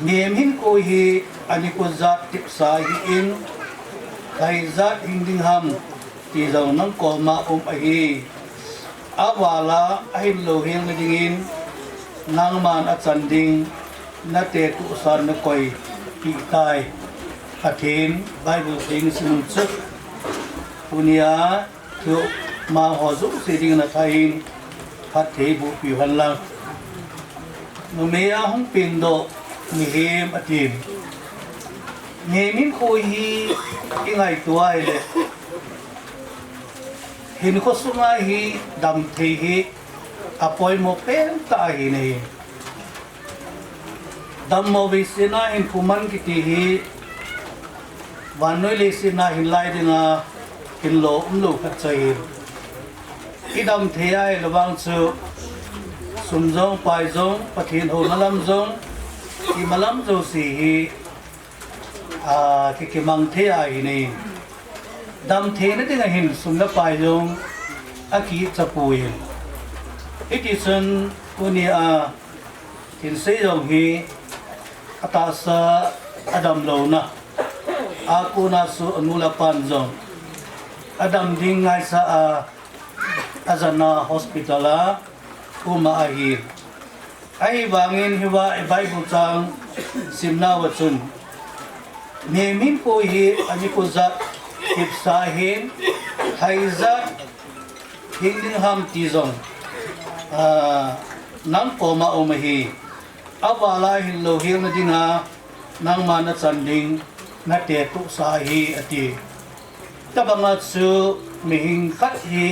Speaker 9: niệm hin ko hi ani ko zat tip sa hi in kai zat hing ham ti zong nang ko ma a hi awala ai lo hiang na dingin nang man a chan ding na te tu san na koi pi tai athin bible ding sim chuk punia thu ma ho zu se ding na thain phat the bu pi han lang no me a hong pin do ni hem atim nemin khoi hi ingai tuai le hin ko sunga hi dam the hi apoi mo pen ta hi nei dam mo vi sina in kuman ki ti hi wanoi le sina hin lai dinga hin lo lo khat chai i dam the ai lawang chu sum jong pai jong pathin ho nalam jong ki malam zo si hi ki mang the ai nei dam the na dinga hin sum na pai jong a ki chapui it is an kunia tin sei jong hi ata sa adam lo na aku na su anula pan jong adam ding ngai sa azana hospitala kuma ahi ai bangin hiwa bible chang simna wachun nemin ko hi ani ko za tip sa hin hay zat hình ding ham ti zong nang ko ma o mahi awala hin lo hin na dinga nang mana chanding na te tu sa hi ati tabanga chu mi hin khat hi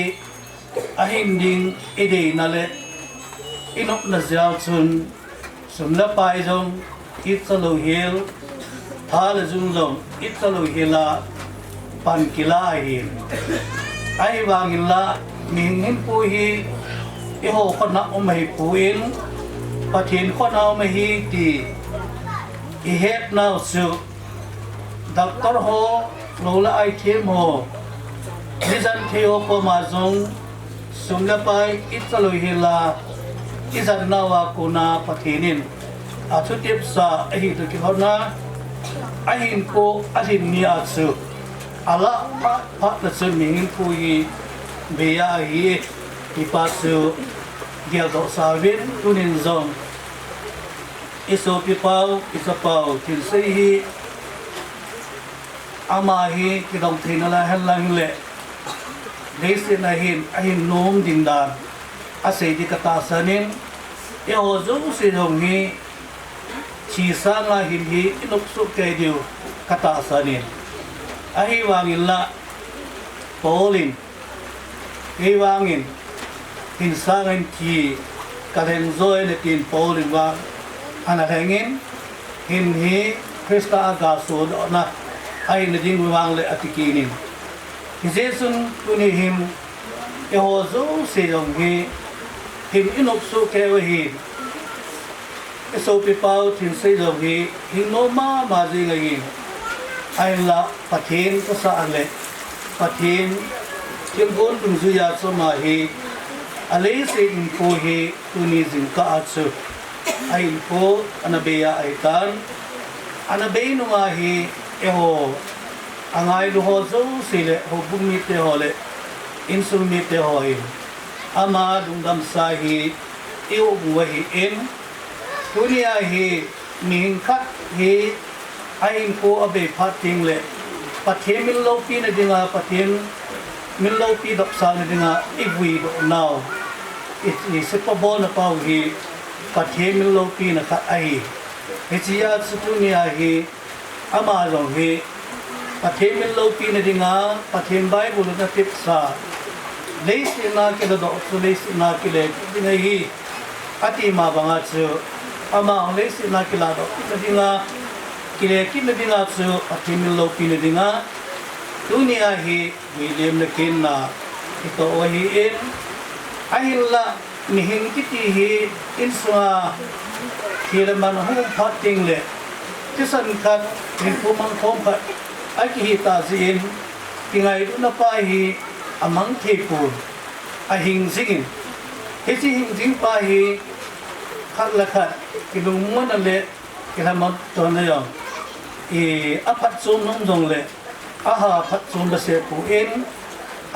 Speaker 9: a hin ding ide na le inok na zao chun sum la pai zong it sa lo hil tha la zung zong it sa lo hila pan kila hi ai wangin la mi hin pu hi i ho ko na o mai pu in pathin ko na o mai hi ti i het now su doctor ho lo la ai thêm ho nizan theo ko ma zong sum la pai it sa lo hila izan nawa kuna pathinin atutip sa ahi to ki hona ahin ko ahin ni atsu ala pa na sun min ku yi beya hi ipasu dia do sa vin tunin zong iso pipau isapau tin sei hi ama hi ki dong thinala helang le desin ahin nom ding dan asay di kata sanin e ozo si dong hi chi sa nga hin hi inuksu kay diyo kata sanin ahi wangin la polin hi wangin hinsangin ki karen zoy na tin polin wang anahengin hin hi Krista agaso do na ay na ding wang le atikinin hisesun kunihim e ozo si dong hi hin inoksu kewa hin so pipau tin sei dong hi hin no ma ji ngai ai la pathin ko sa ale pathin kim gon tung zu ya so ma hi ale se in ko hi tuni jin ka atsu ai ko anabeya ai tan anabe no ma hi e ho angai lu ho zo sile ho bumi te ho le in su mi te ho in ama longdamsa hi yêu buai in dunia hi min khat hi ain ko abe phating le pathem min lo pi na dinga pathem min lo pi dok sa na dinga ibui do now it is a bon pau hi pathem min lo pi na khat ai hechia su dunia hi ama lo hi pathem min lo pi na dinga pathem bible na tip sa leisi na ke do su leisi na ke le dinga hi ati ma banga chu ama leisi na ke la do dinga kile ki na dinga chu ati min lo pi na dinga dunia hi vuilem na kin na ito hi in ahilla nihin kiti hi inswa kilaman hu phating le tisan khat hin pumang khom khat ai ki hi ta zin kingai na pa hi amang thepur ahing zingin hesi hing jing pa hi khat la khat kilung mon le kilamat to na yo e apat chum nong dong le aha phat chum ba se pu in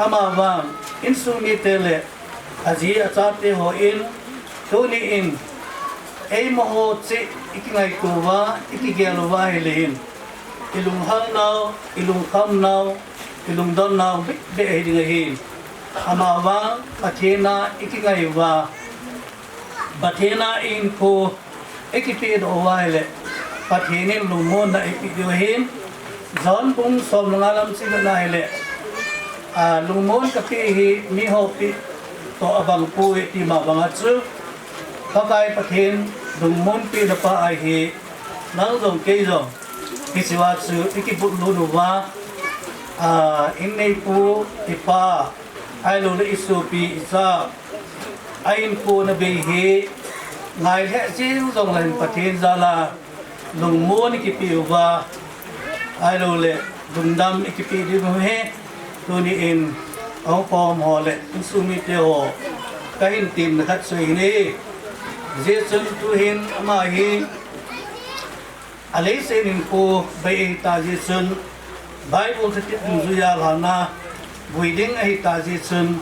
Speaker 9: ama wang in su mi te le aji acha te ho in to ni in ei mo ho che ikingai ko wa ikigelo wa hele in ilung hang nau ilung kham nau ilung don nau be ei ding hin ama wa pathena ikingai wa pathena in ko ekipe do wa hele pathene lumon na ikidio hin zon bung som ngalam si na hele a lumon ka pi hi mi ho pi to abang pu ti ma banga chu pakai pathen lumon pi na pa ai hi nang dong ke dong kisiwa chu ikiput lu nu wa a in nei pu ti pa ai lo le isu pi isa ain pu na be hi ngai he jing dong len pathen zala longmon ki pi wa ai lo le longdam ki pi di he tu ni in au pom ho le su mi te ho ka hin tim na khat soi ni je chun tu hin ma hi alei se nin ko bai ta je chun bible se ti du ya la na building ai ta je chun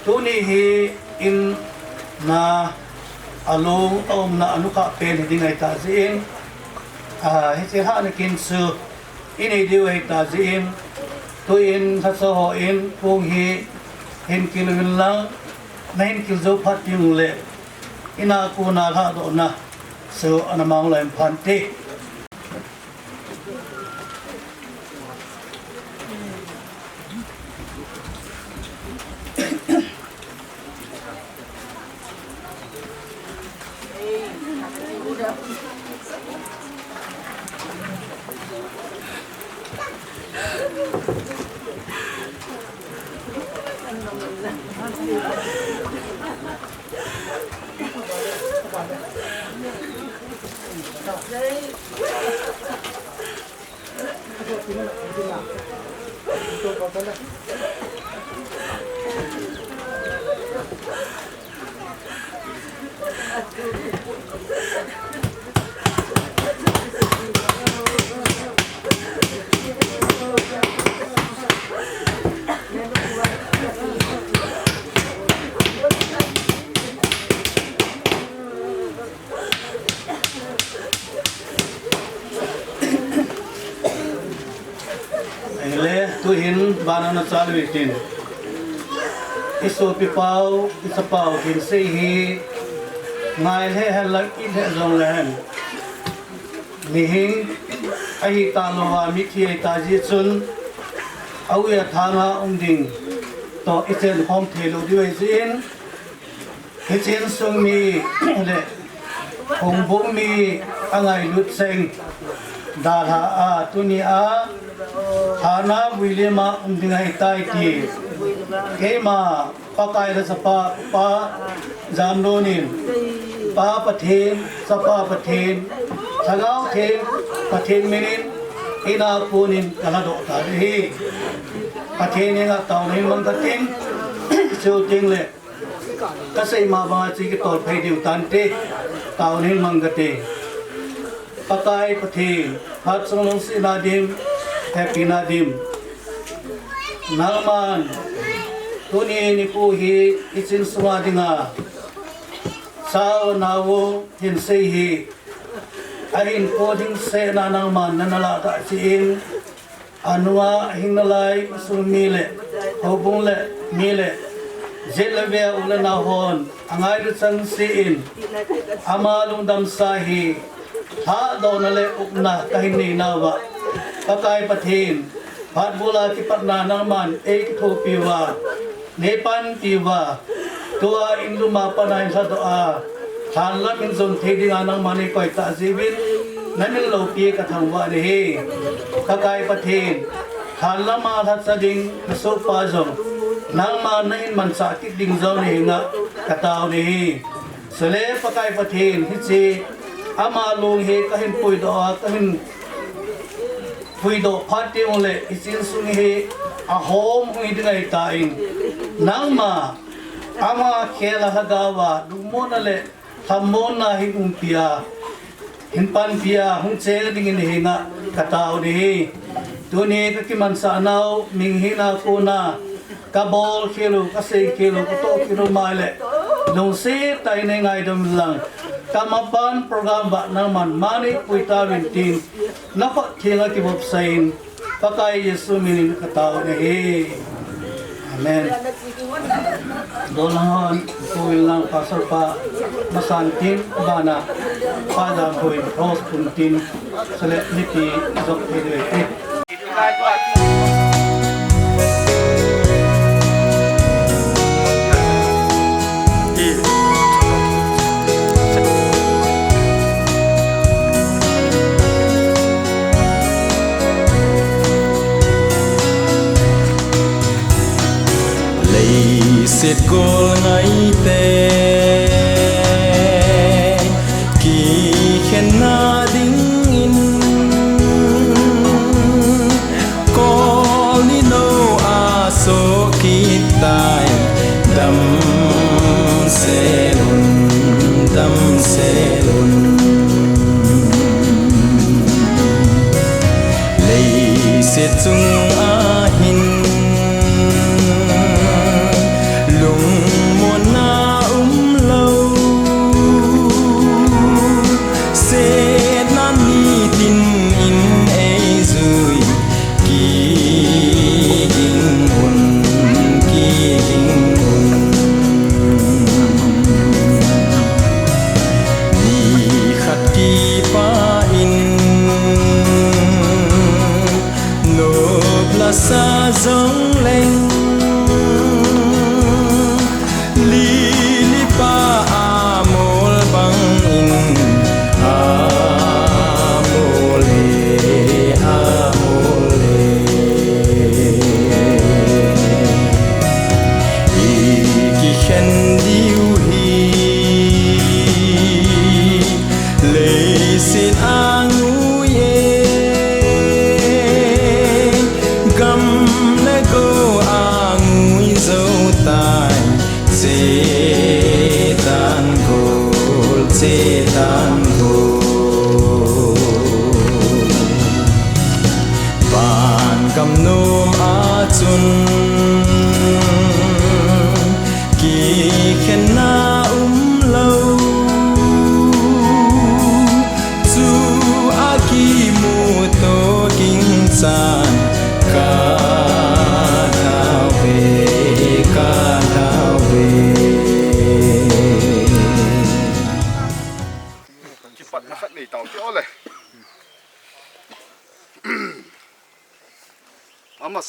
Speaker 9: tu ni hi in na along om na anuka pen ding ai ta je in he se ha na kin su in ai diu ai ta je in tôi in thật sự họ in phù hi in kilo in lang nên kilo dấu phát tiếng lệ ina cô na thà độ na sự anh mang lại phản tê tu hin banana chal witin iso pipau isapau hin sei hi ngai he halak in he zong len mi hing ai ta lo wa mi thi ta ji chun au ya thanga ding to iten hom thelo diwe zin he chen sung mi le hong bom mi angai lut seng da ha a tuni a thana vuilem dingai tai ti kema pakai ra sapa pa jamlonin pa pathen sapa pathen thagau then pathen menin ina punin kala do ta hi pathen nga taw ni mang ka ting chu ting le ka sei ma ba chi ki tol phai diu tan te taw ni mang ka te pakai pathen hat song sina dim happy nadim nalman tuni ni pu hi ichin sumadinga sao nawo hin sei hi ahin poding se na nalman nanala ta chin anwa hingalai sumile hobung le mile jelave ulana hon angai ru chang sin ama longdamsa hi ha donale ukna kahini nawa pakai pathin phat bula ki patna naman ek tho piwa nepan piwa tua induma panai sa doa thanla min zon theding anang mani koi ta jibin namin lo pi ka thangwa ni he pakai pathin thanla ma that sading so pa zong nang ma nain man sa ki ding zo ni nga kataw ni sele pakai pathin hi chi ama long he ka hin pui do ka hin pui do phati ole isin sung he a hom hui dingai ta in nang ma ama khela hagawa dumona le thamona hi umpia hinpan pia hung chel ding in hinga kataw ni tuni ka ki man sa naw ming hina ko na ka bol khelo ka sei khelo ko to kilo male dong se tai nei ngai dom lang kamapan program ba naman mani puita wintin napa thinga ki bob sain pakai yesu min kataw ni amen dolahon kuilang pasal pa masantin bana pada hoin cross puntin selek niti zok hidwe
Speaker 1: Siết cô ngay tê kỳ khen na đinh in có ni nô a số kỳ tai đâm xe lùn lấy siết chung a hin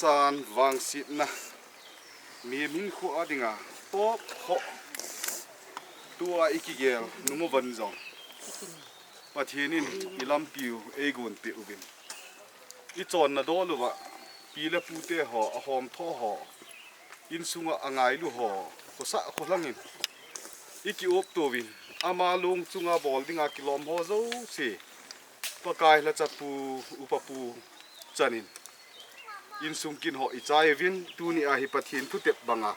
Speaker 6: san wang sit na mi min khu adinga top ho tua ikigel numo van zong pathinin ilam piu egun pe ubin I chon na do luwa pila pute ho ahom tho ho in sunga angai lu ho ko sa ko langin iki op to win ama lung chunga bol dinga kilom ho zo se pakai la chapu upapu chanin in sungkin ho ichai win tu ni a hi pathin thu tep banga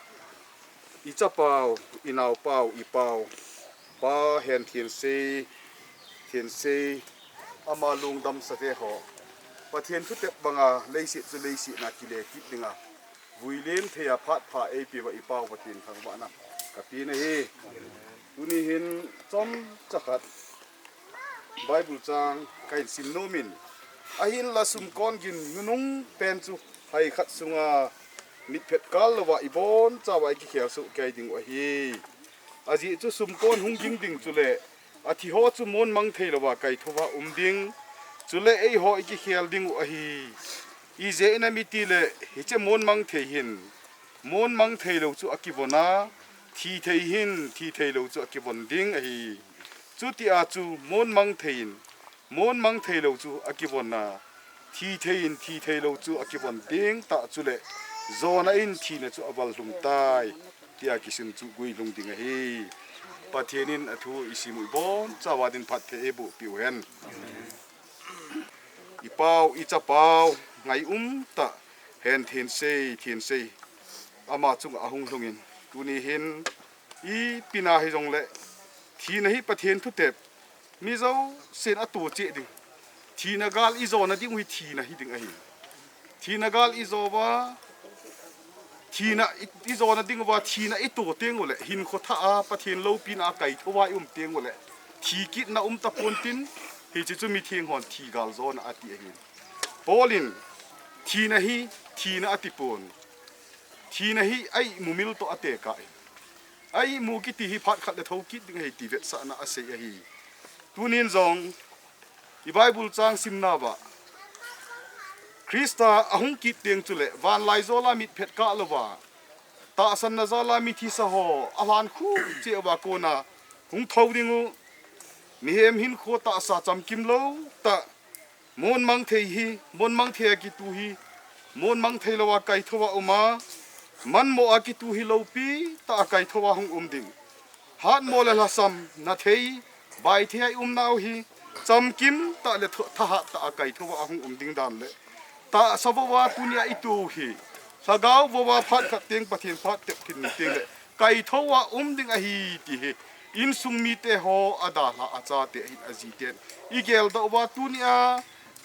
Speaker 6: icha pau inau pau I pau pa henthensei ama longdamsa te ho pathian thu tep banga leisi chu leisi na kile ki dinga vuilem thea phat pha e pi wa I pau pathin thangwa na ka pi na hi tuni hin chom chakhat bible chang kain sin nomin ahin la sum kon gin nunung pen chu hai khat sunga mit phet kal wa ibon chawai ki khel su kai ding wa hi aji chu sum kon hung ding ding chu le athi ho chu mon mang thei lawa kai thowa ding chule ei ho ki khel ding wa hi I je na mi ti le hi che mon mang thei hin mon mang thei lo chu akibona thi thei hin thi thei lo chu akibon ding a hi chu ti a chu mon mang thei lo chu akibona thi thei lo chu akibon ding ta chule zona in thi na chu abal lung tai tia kisin chu gui lung ding a hi pathianin athu isimui bon chawadin phat the ebu piwen ipau ichapau ngai ta henthensei ama chung ahung lungin tuni hin I pina hi jong le thi na hi pathian thu tep mi zo sen atu che ding thi na gal I zo na ding hui thi na hi ding a hi thi na gal I zo wa thi na I zo na ding wa thi na I to teng le hin kho tha a pathian lo pin a kai thowa teng le thi kit na ta pon tin hi chu mi thing hon thi gal zo na ati a hi polin thi na atipon thi na hi ai mumil to ate ka ai mu ki ti hi phat khat le tho ki ding hei ti vet sa na ase a hi tunin zong I bible chang simna ba krista ahung ki teng chule van lai zola mit phet ka lova ta san na zala mi thi sa ho alan khu che wa ko na hung thau dingu mi hem hin kho ta sa cham kim lo ta mon mang thei ki tu hi mon mang thei lawa kai thowa uma man mo a ki tu hi lo pi ta kai thowa hung ding hat mo la sam na thei bai thei nau hi cham kim ta le tha ha ta kai thowa hung ding dan le ta sabawa tunia itu hi sagau bowa phat khat teng pathian phat tep kin teng le kai thowa ding a hi ti hi in sung mi te ho ada la acha te hi aji ten igel da wa tunia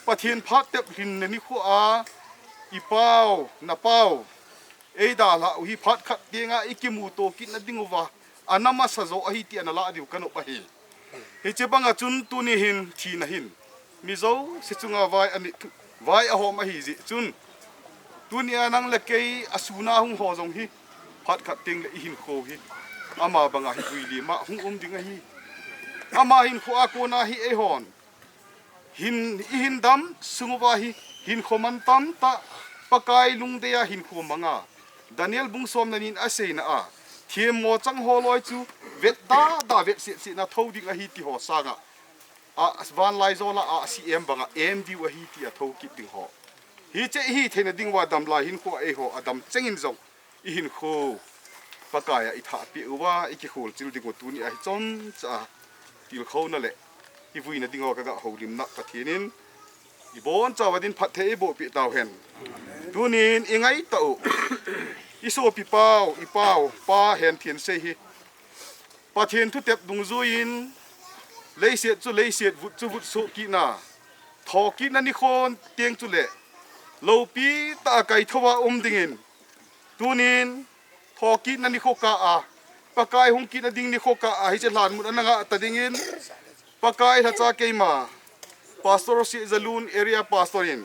Speaker 6: pathian phat tep hin ni khu a I pau na pau ei da la hi phat khat tenga ikimu to kin na dingwa anama sa zo a hi ti ana la diu kanu pa hi he che banga chun tu ni hin thi na hin mi zo se chunga vai a hom a hi ji chun tunia nang le kei asuna hung ho jong hi phat khat teng le hin kho hi ama banga hi hui li ma hung ding a hi ama hin kho a ko na hi e hon hin dam sungwa hi hin khoman tam ta pakai lungdeya hin kho manga daniel bungsom nanin ase na a thiem mo chang ho loi chu vet da vet si na tho ding a hi ti ho saga a van lai zola a si em banga em di wa hi ti a tho ki ding ho hi che hi thena ding wa dam la hin kho e ho adam chengin zong I hin kho pakaya I tha pi wa I ki khol chil ding tu ni a chom cha til kho na le I vui na ding o ka ga holim na pathinin I bon chawadin phat the bo pi taw hen tunin ingai tau I so pi pau pa henthensei hi pathian thu tep dung zuin leiset vut so ki na tho ki na ni khon teng chu le lo pi ta kai thowa dingin tunin tho ki na ni kho ka a pakai hung ki na ding ni kho ka a hi che hlan mun ananga ta dingin pakai ha cha keima pastor si zalun area pastorin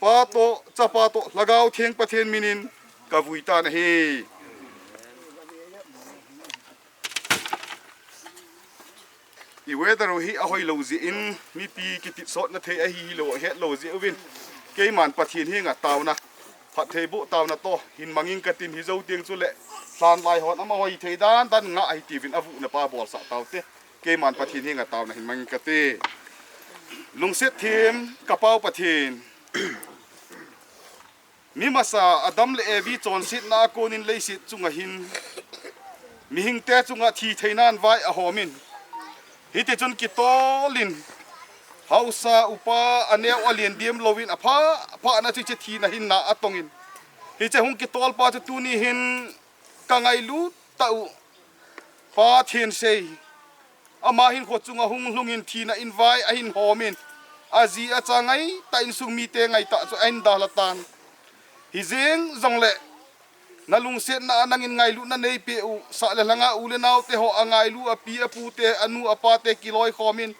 Speaker 6: pato chapato lagau theng pathen minin kavuita na hi I weather hi a hoi lo zi in mi pi ki tit sot na the a hi lo het lo zi win ke man pathin hi nga taw na
Speaker 2: phát thầy bộ tàu na to hin mangin katin hi zo tiếng chu lệ san lai hon ama hoi thei dan tan nga ai ti vin avu na pa bol sa tàu te ke man pathin hi nga tàu na hin mangin kate lung set thim kapau pathin mi masa adam le evi chon sit na konin le sit chunga hin mi hing te chunga thi theinan vai a homin hi te chun ki tolin hausa upa aneu alien diem lovin apha na chi thi na hin na atongin hi che hung ki tol pa tu ni hin kangai lu tau pa thien sei ama hin kho chunga hung lungin thi na invai a hin homin azi a changai ta in sung mi te ngai ta chu en da latan hi jeng zong le na lung set na anangin ngai lu na nei pe u sa le langa u le nau te ho angai lu a pi a pu te anu apa te kiloi khomin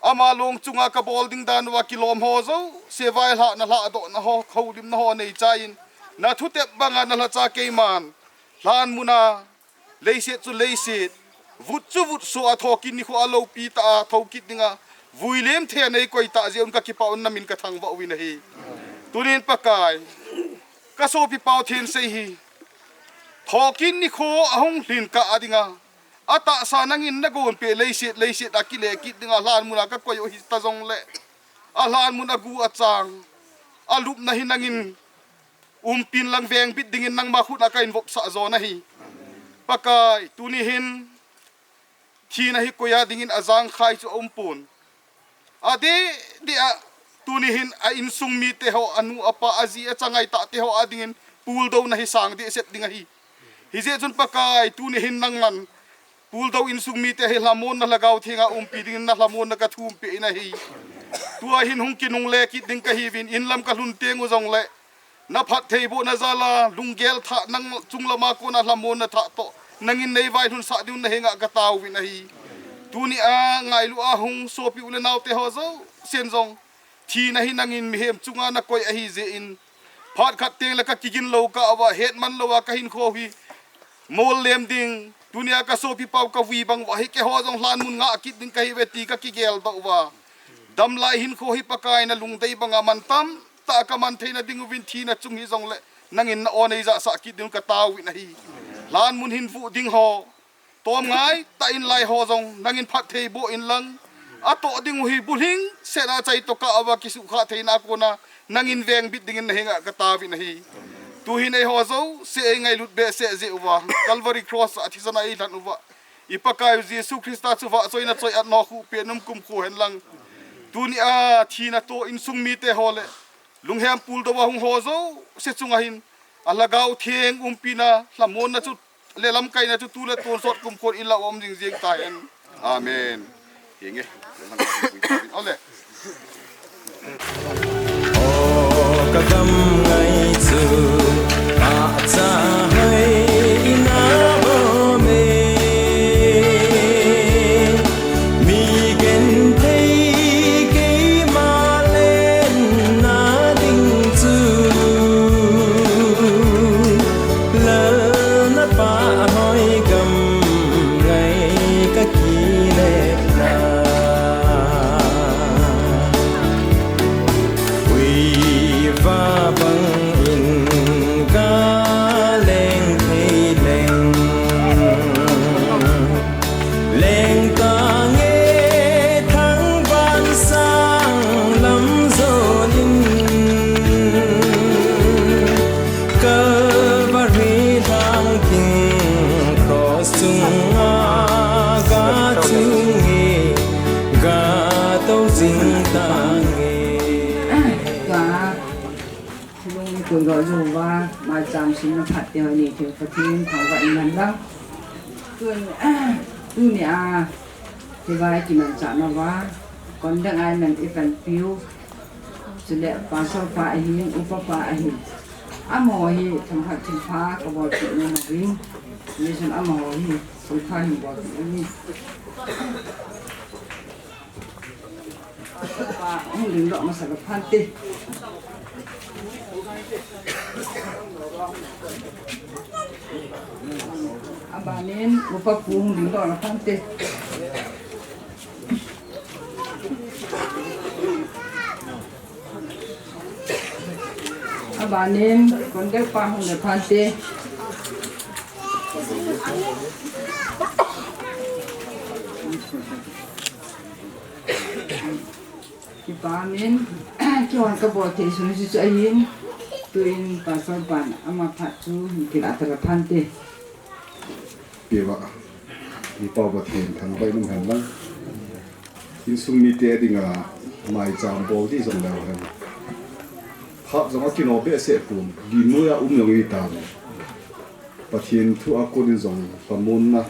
Speaker 2: ama long chunga ka bolding dan wa kilom ho zo se vai la na la do na ho kholim na ho nei chain na thu te banga na la cha ke man lan muna leiset chu leiset vut chu vut so a thokin ni kho alo pi ta thokit dinga vuilem the nei koi ta je ka ki paun na min ka thang wa wi na hi tunin pakai ka so pi pau thin sei hi thokin ni kho ahong hlin ka adinga ata sanangin na gon pe leiset akile kit dinga lan muna ka koi hi ta jong le a lan muna gu achang a lup na hinangin pin lang veng bit dingin nang ma khut na kain vop sa zo na hi pakai tuni hin thi na hi koya dingin azang khai chu pun ade dia tuni hin a insung mi te ho anu apa azi a changai ta te ho adingin pul do na hi sang de set dinga hi je chun pakai tuni hin nang man pul do insung mi te hi lamon na lagaw thinga pi dingin na lamon na ka thum pe na hi tua hin hung kinung le ki ding ka hi vin in lam ka lun tengu jong le na phat thei bo na zala lunggel tha nang chunglama ko na lamon na tha to nangin nei vai hun sa diun na henga ka taw win hi tuni a ngai lu a hung so pi ule naw te ho zo sen jong thi na hi nangin mi hem chunga na koi a hi je in phat khat teng la ka kigin lo ka awa het man lo wa ka hin kho hi mol lem ding dunia ka so pi pau ka wi bang wa hi ke ho jong hlan mun nga kit ding ka hi veti ka ki gel do wa dam lai hin kho hi pakai na lung dei banga man tam ta ka man theina ding win thi na chung hi jong le nangin na onei za sa kit ding ka taw wi na hi lan mun hin fu ding ho tom ngai ta in lai ho jong nangin phat thei bo in lang a to ding hi buling se na chai to ka awa ki su kha theina ko na nangin veng bit ding in henga ka ta wi na hi tu hi nei ho zo se ngai lut be se je uwa calvary cross athisana ai lan uwa ipakai jesu christa chu wa choi na choi at no khu pe num kum khu hen lang tu ni a thina to in sung mi te hole lunghem pul do wa hung ho zo se chunga hin alagaw thieng pina lamon na chu lelam kai na chu tu le ton sot kum khon in la om jing jing ta hen amen hinge ole
Speaker 1: ka gam ngai chu a cha hai na bo me mi gen thei ke ma len na ding chu la na pa hoi gam ngai ka ki le na và bằng in ca lên thì lên ta nghe tháng ban sang lắm rồi cơ và ri đang kinh cross chung a ga chung nghe ga tàu dinh ta
Speaker 3: tôi gọi dù và mà chăm xin nó phát điều này thì có thêm thảo vậy lần đó tôi nè thì vai chỉ mình chọn nó và còn đừng ai mình ít phần phiêu sự lệ phá sau phá hiền upa phá hiền mò hi thằng hạt chim phá có bao chuyện nó vinh như sen mò hi tôi phá hi bao chuyện này và ông đừng đọ mà sẽ gặp phan tê abanin upa pung ding do na pante banin kondek pahung le phante ki bamin ki wan ka bo te sun si ayin tuin pasal ban ama phachu ki la tra phante
Speaker 2: piwa ni pa ba then thang bai nung han lang in sung mi te dinga mai jam bo di song law han ha zama ki no be se pum di nu ya yong yi ta pathin thu a ko din zong pamun na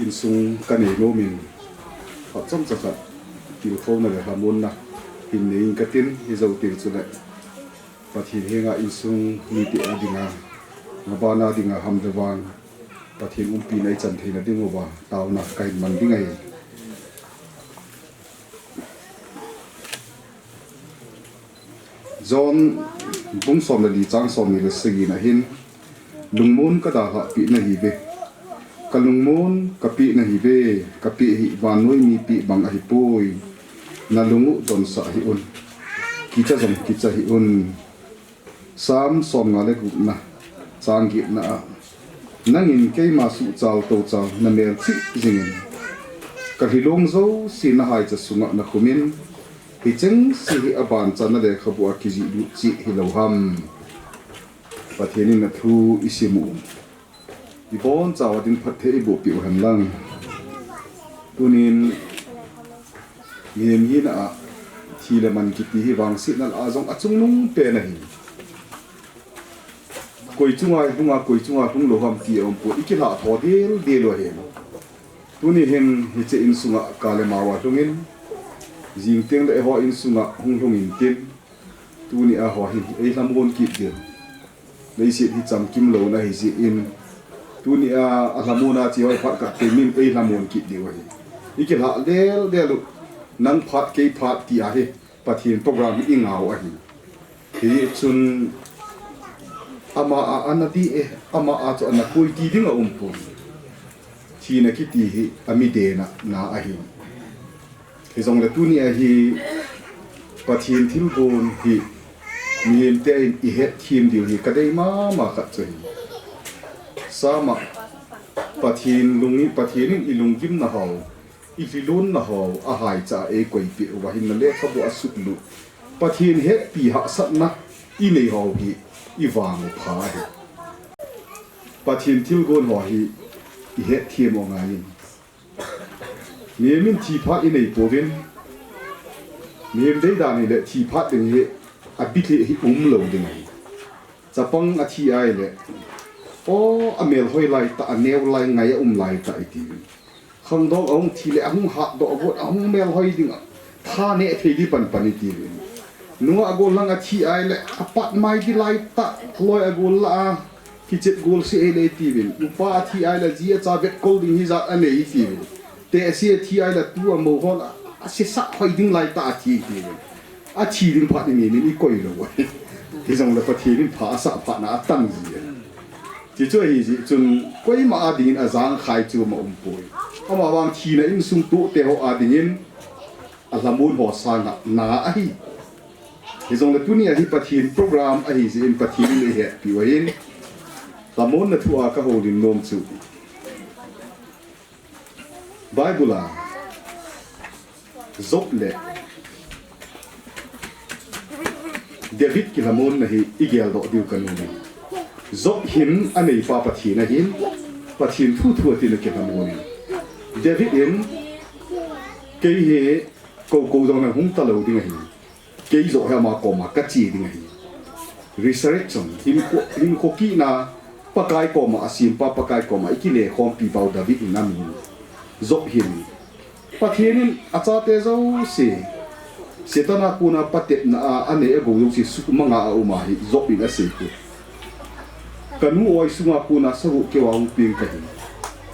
Speaker 2: in sung ka nei lo min ha chom cha til kho na le hamun na hin nei ka tin hi zo til chu le pathin henga in sung mi te adinga ngabana dinga ham dewang pathin pi nai chan theina dingo ba taw na kai man dingai zon bung som la di chang som ni le segi na hin lungmun ka da ha pi na hi be kalungmun ka pi na hi be ka pi hi wanoi mi pi bang a hi poi na lungu don sa hi un kicha jom kicha hi un sam som nga le gu na chang gi na nangin ke ma su chaw to chaw na mel chi jingin ka hi long zo si na hai cha sunga na khumin hi cheng si hi aban chana le khabu a ki ji lu chi hi lo ham pathiani na thu isimu i bon chaw din phathe i bo pi han lang tunin ngem hi na thi le man ki ti hi wang si na a jong achung nung pe na hi koi chunga hung lo ham ti om po ikila tho de lo he tuni hen hi che in sunga kale mawa tungin jing teng le ho in sunga hung in tin tuni a ho hi ei lam gon ki de nei si hi cham kim lo na hi si in tuni a lamuna chi hoi phat ka te min ei lam gon ki de wa hi ikila de lu nang phat ke phat ti a he pathin program i ngau a hi chun ama a anati e ama a cho na koi ti dinga umpu chi na ki ti hi ami de na a hi he zong la tu ni a hi pathin thil bon hi mi te i het thim diu hi kadai ma ka chai sama pathin i lungkim na haw i filun na haw a hai cha e koi pi wa hin na le khabu asut lu pathin het pi ha sat na i nei haw hi i wang pha hi pathin thil gon ho hi i het thiam o ngai mi min thi pha i nei povin mi dei da ni le thi pha ding hi a bit hi lo ding hi chapang a thi ai le o amel hoi lai ta aneu lai ngai lai ta i ti khang dog ong thi le ong ha do bot ong mel hoi ding tha ne thei di pan pan i ti nunga agol lang a thi ai le apat mai di lai ta loi agol la ki chet gol se ele ti bin upa thi ai la ji cha vet kol ding hi za ane hi ti bin te se thi ai la tu a mo hon a se sa hoi ding lai ta thi ti bin a thi ding phat ni ni koi lo wa ti jong la pa thi bin pha sa pha na tang ji ti cho hi ji chun koi ma a din a zang khai chu ma poi ama wang thi na in sum tu te ho a ding in a lamun ho sa na a hi hi zong la tu ni a hi pathin program a hi in pathin le he pi wa in lamon na thua ka holin nom chu bible zop le david ki lamon na hi igel do diu kanu ni zop him anei pa pathin a hin pathin thu thu ti le ki lamon david in ke he ko dong na hung ta lo ding hi ke zo ha ma ko ma ka chi ding hi resurrection him ko ki na pakai ko ma asim pa pakai ko ma ikile khom pi pau david inami zop him pathin acha te zo se setana kuna patet na ane ego yo si su manga a uma hi zop in ase ku kanu oi sunga kuna sabu ke wa ung ping ka hi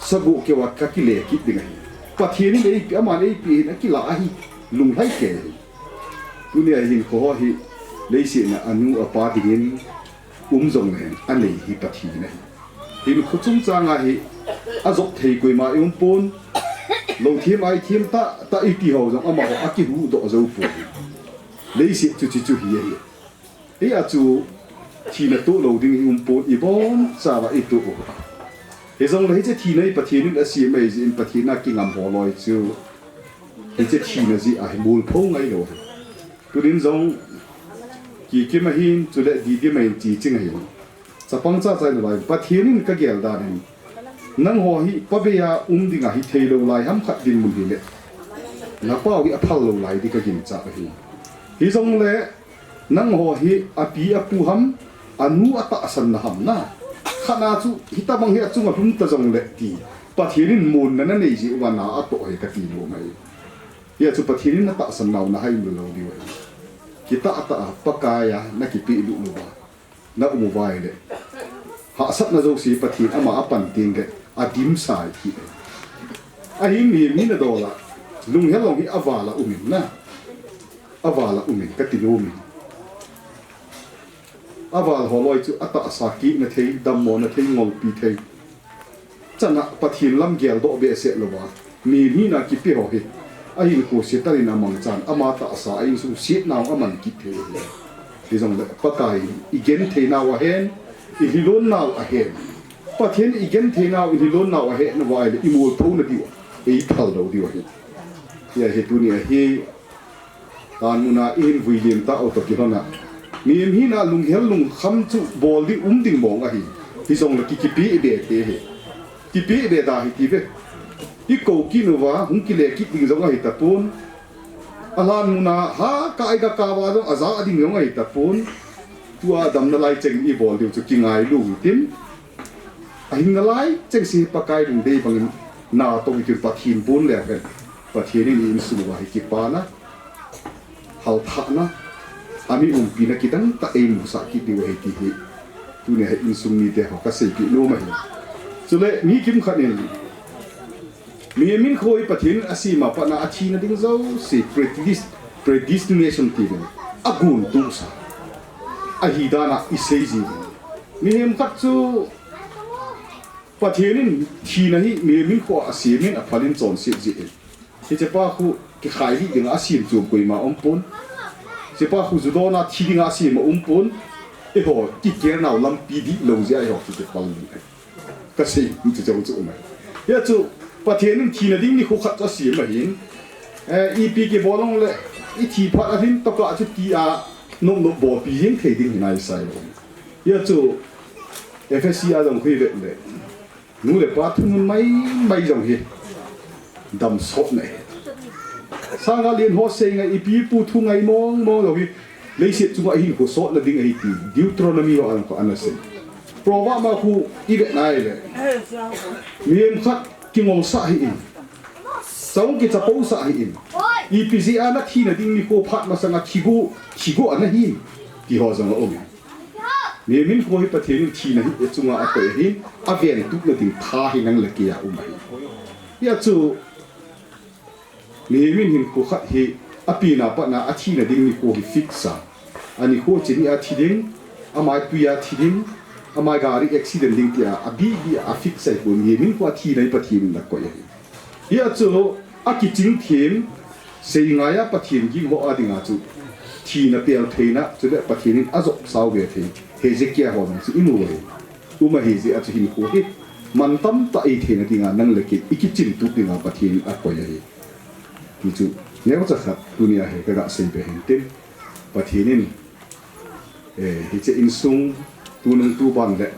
Speaker 2: sabu ke wa ka kile ki ding hi pathin ni ei ama nei pi na kila hi lung hai ke dunia hin ko hi leisi na anu apa dingin zong hen anei hi pathi nei hin khuchung changa hi azok thei koi ma yum pon lo thim ai thim ta i ti ho jong ama aki hu do zo pu leisi chu hi hi e a chu thi na tu lo ding put I bon sa wa I tu he zong le che thi nei pathin a si mai in pathin na ki ngam ho loi chu he che thi na ji a mul phong ai lo tu din zong ki ki ma hin chu le di di mai chi ching hi sa pang cha chai lai pathin ka gel da ni nang ho hi pa be ya dinga hi thei lo lai ham khat din mun hi le na pa wi a phal lo lai di ka gin cha hi zong le nang ho hi a pi a pu ham anu ata san na ham na khana chu hita bang he chu ngum ta jong le ti pathirin mun na nei ji wa na a to he ka ti lo mai ya chu pathirin na ta san naw na hai mu lo di wa kita ata pakaya na ki pi lu lu ba na umu vai le ha sat na zo si pathin ama apan ting ge adim sai ki a hi mi na do la lung he long hi avala umin na avala umin ka ti lo mi aval holoi chu ata asaki na thei dammo na thei ngol pi thei chana pathin lam gel do be se lowa mi na ki pi ho hi a hin ko se tarin amang chan ama ta asa ai su sit naw aman ki thei hi jong le pakai igen thei naw a hen I hilon naw a hen pathin igen thei naw I hilon naw a hen wai le imol tho na diwa e phal do diwa hi ya he tu ni hi tanuna in vuilem ta auto ki hona miem hi na lung hel lung kham chu bol di ding mong a hi zong la ki pi be te he ki pi be da hi ti ve I ko ki no wa hung ki le ki ding zong a hi ta pun alan muna ha ka ai ka wa do aza ading yong a hi ta pun tua dam na lai cheng I bol di chu ki ngai lu tim a hin na lai cheng si pa kai ding dei bangin na to ki pathin pun le he pathin ni in su wa hi ki pa na hal tha na ami pina kitang ta mu sa ki di we ki hi tu ne in sum ni de ho ka sei ki no mai so le mi kim khanin mi min khoi pathin asima pa na achi na ding zo si predestination ti agun tu sa a hi da na I sei ji mi hem khat chu pathin thi na hi mi min kho asimin a phalin chon si ji e che pa khu ki khai hi ding asim chu koi ma pon se pa khu zu do na thi dinga si ma pon e ho ki ker naw lam pi di lo ja ho ki pal ni ka sei ni chu chu ma ya chu pathian thi na ding ni khu khat cha si ma hin e pi ke bolong le I thi pha a hin to ka chu ti a nom no bo pi hin thei ding nai sai lo ya chu FSC a dong khui le nu le pa thun mai jong hi dam sot ne sanga lien ho se nga ipi pu thu ngai mong lo hi leisit chu hin ko so la ding ai ti Deuteronomy ho an ko anase prova ma khu I ve nai le miem khat ki ngong sa hi in saung ki chapo sa hi in IPC ana thi na ding ni ko phat ma sanga thigo an hi ki ho zang o mi min ko hi pathin thi na hi chunga a pe hi a ven tu na ding tha hi nang le ki ya mai ya chu mi min hin ko khat hi apina pa na athi na ding ni ko hi fixa ani ko chini a thi ding amai tu ya thi ding amai gari accident ding tia abi bi a fixa ko mi min ko thi nei pathin na ko ya chu a ki ching thim sei nga ya pathin gi ho adinga chu thi na pel theina chu le pathin azok saw be the he je kya ho chu inu we uma he je a chu hin ko hi man tam ta I theina dinga nang le ki ikichin tu dinga pathin a ko ya hi ki chu neu cha khat dunia he ka ga sei be hin tim pathinin hi che in sung tu nang tu ban le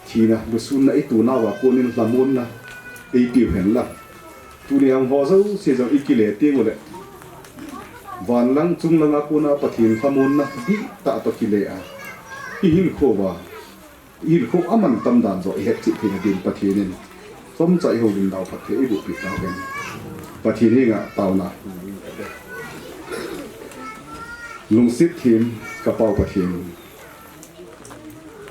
Speaker 2: thina bu sun na I tu na wa ko nin lamun na ei pi hen la tu ni ang ho zo se jang ikile te mo le van lang chung langa ko na pathin khamun na di ta to kile a I hin kho wa I kho aman tam dan zo he chi thina din pathinin som chai ho din daw pathe I bu pi ta ben pathin nga taw na lung sit thim ka pau pathin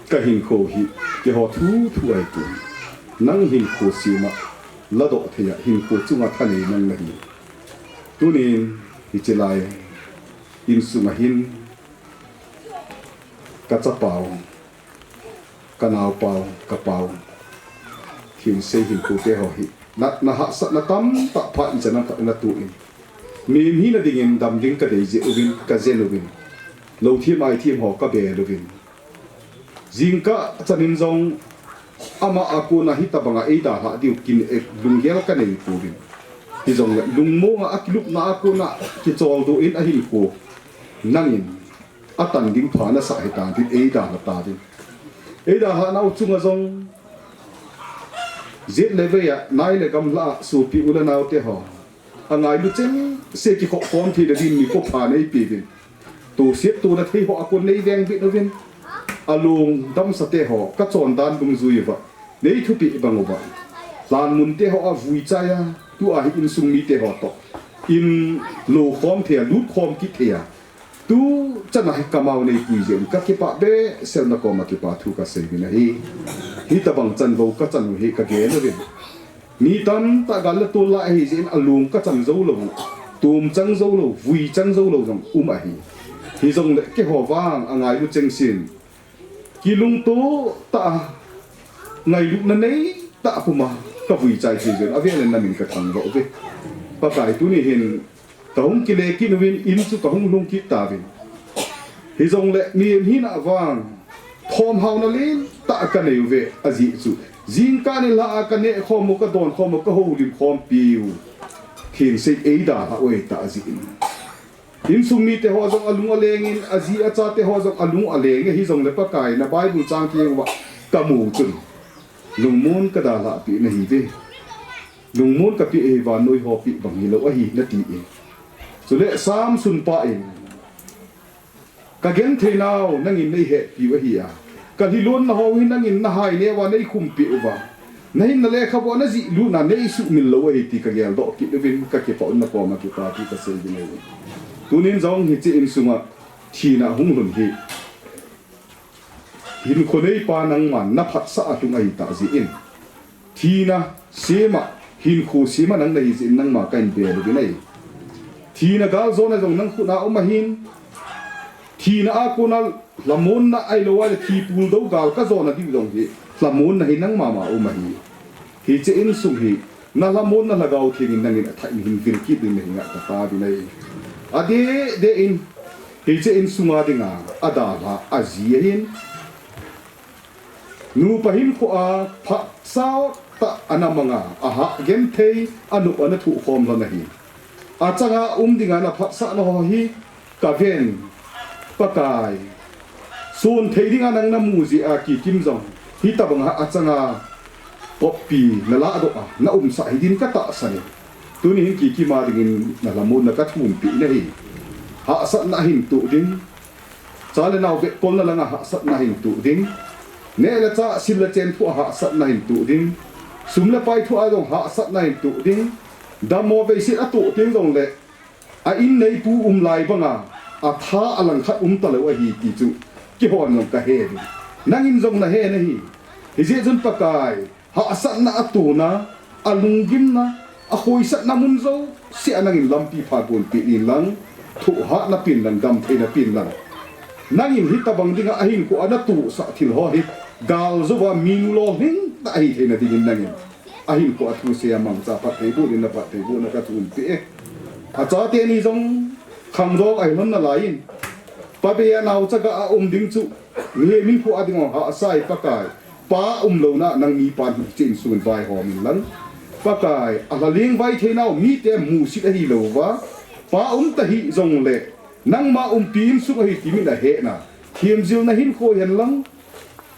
Speaker 2: ka hin kho hi ke ho thu ai tu nang hin kho si ma la do thia hin kho chunga thani nang la hi tunin hi chelai in sunga hin ka cha pau ka naw pau ka pau hin se hin kho te ho hi na ha sa na tam ta pha I chana ka na tu in mi hi na ding in dam ding ka dei je ubin ka zen ubin lo thi mai thi ho ka be ubin Jingka chanin zong ama aku na hita banga ida ha diu kin ek lunggel ka nei purin hi zong lungmo nga akiluk na aku na ki chol do in a hil ko nangin atan ding phana sa hita din ida la ta din ida ha na uchunga zong zet leve ya nai le gam la su pi ula naw te ho angai lu cheng se ki kho khom thi da din ni ko pha nei pi din tu siết tu na thei ho aku nei deng bi no vin alung dam sa te ho ka chon dan dum zui wa nei thu pi bangova lan mun te ho a vui cha ya tu a in sung mi te ho to in lo khom the lut khom ki the ya tu chana ka mau nei pui jem ka ki pa be sel na ko ma ki pa thu ka sei na hi ta bang chan vo ka chan hi ka ge no rin ni tam ta gal tu la hi jin alung ka chan zo lo tum chang zo lo vui chang zo lo jong a hi jong le ke ho wang angai lu cheng sin ki lung to ta ngày lúcนั้นấy ta cũng mà các vị trai thì rồi, ở bên này mình phải thằng vợ về, và cái tu này hiện, tổng cái lệ kia nó bên in số tổng lung kít ta về, thì dòng lệ miền hi nạ vàng, thom hào nó lên, ta cái này về, à gì chứ, riêng cái này là cái này không một cái đòn không một cái hồ lim không piu, khiến sự ấy đã ở đây ta gì, in sum mi te ho dòng alung alengin, à gì à cha te ho dòng alung alengin, hi dòng lệ bắt cái na Bible trang kia và kamu chun lung mon ka da la pi na hi ve lung mon ka pi e wa noi ho pi bang hi lo a hi na ti e so le sam sun pa in ka gen the naw nangin nei he pi wa hi a ka hi lon na ho hi nangin na hai ne wa nei khum pi wa nei na le kha bo na ji lu na nei su min lo e ti ka gel do ki vin ka ke pa na ko ma ki pa ti ka se ji nei tunin zong hi chi in sunga thi na hung lun hi hin khonei pa nang man na phat sa atung ai ta ji in thina sema hin khu sema nang nei ji nang ma kain be lu nei thina gal zona jong nang khu na oma hin thina a ko na lamon na ai lo wa thi pul do gal ka zona di jong hi lamon na hin nang ma ma oma hi che in sum hi na lamon na lagaw thing nang in thai hin vir ki din nei nga ta di nei ade de in hi che in sunga dinga ada la azia hin nu pahin ko a pha sao ta anamanga aha gen thei anu ana thu khom la nahi a changa dinga na pha sa no hi ka ven pakai sun thei dinga nang na mu ji a ki kim jong hi ta bang a changa popi na la do a na sa hi din ka ta sa ni tu ni ki ki ma dingin na la mun na ka thum pi na hi ha sa na hin tu ding chale naw ve kol na langa ha sa na hin tu ding ne la cha sil la chen thu ha sat na hin tu ding sum la pai thu a dong ha sat na hin tu ding da mo ve si a tu ting dong le a in nei pu lai banga a tha alang khat ta le wa hi ti chu ki hon long ka he ni nang in zong na he na hi je jun pakai ha sat na atu na alung gim na a khoi sat na mun zo si anang in lampi pha bun pi in lang thu ha na pin lang dam the na pin lang nangin hita bang dinga ahin ko ana tu sa thil ho hi gal zo wa min lo hing ta hi the na dingin nangin ahin ko athu se amang cha pa te bu din na pa te bu na ka tun pi e a cha te ni jong khang ro ai hon na lain pa be ya naw cha ga ding chu ni min ko ading ha sai pa kai pa lo na nang mi pan chin sun vai ho min lang pa kai a la ling vai the naw mi te mu si a hi lo wa pa ta hi jong le nang ma pin su hi ti min da he na thiam zil na hin kho yan lang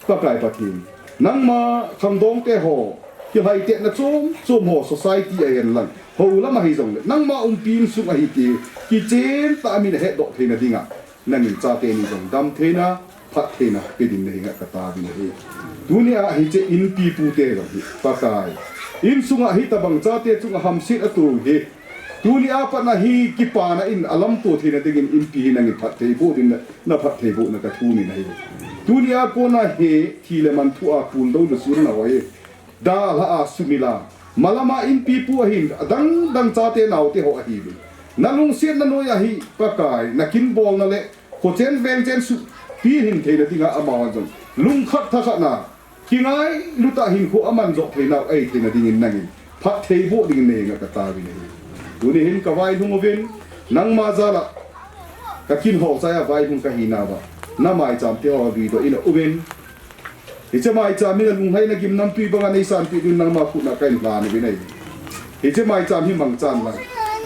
Speaker 2: pa kai pa thim nang ma kham dong te ho ki hai te na chom ho society a yan lang ho la ma hi jong le nang ma pin su hi ti ki chen ta mi na he do the na dinga nang in cha te ni jong dam the na phat the na pe din nei nga ka ta bi hi dunia hi che in pi pu te ga hi pa kai in sunga hi ta bang cha te chunga ham sit atu hi tuni apa na hi ki pa na in alam to thina dingin in pi na ngi phat thei bu din na phat thei bu na ka thu ni na hi tuni a ko na he thi le man thu a pul do na sur na wai da la a sumila malama in pi pu hin dang cha te naw te ho a hi na lung sian na no ya hi pa kai na kin bol na le ko chen veng chen su pi hin thei na dinga ama jong lung khat tha kha na ki ngai lu ta hin ko aman zo thei na ai thei na dingin nangin phat thei bu ding ne nga ka ta bi ne tuni hin ka vai hung ovin nang ma zala ka kin ho sa ya vai hung ka hina ba na mai cham te ho bi do in ovin hi che mai cha mi na lung hai na gim nam tui banga nei san ti dun nang ma khu na kain la ni nei hi che mai cha mi mang chan la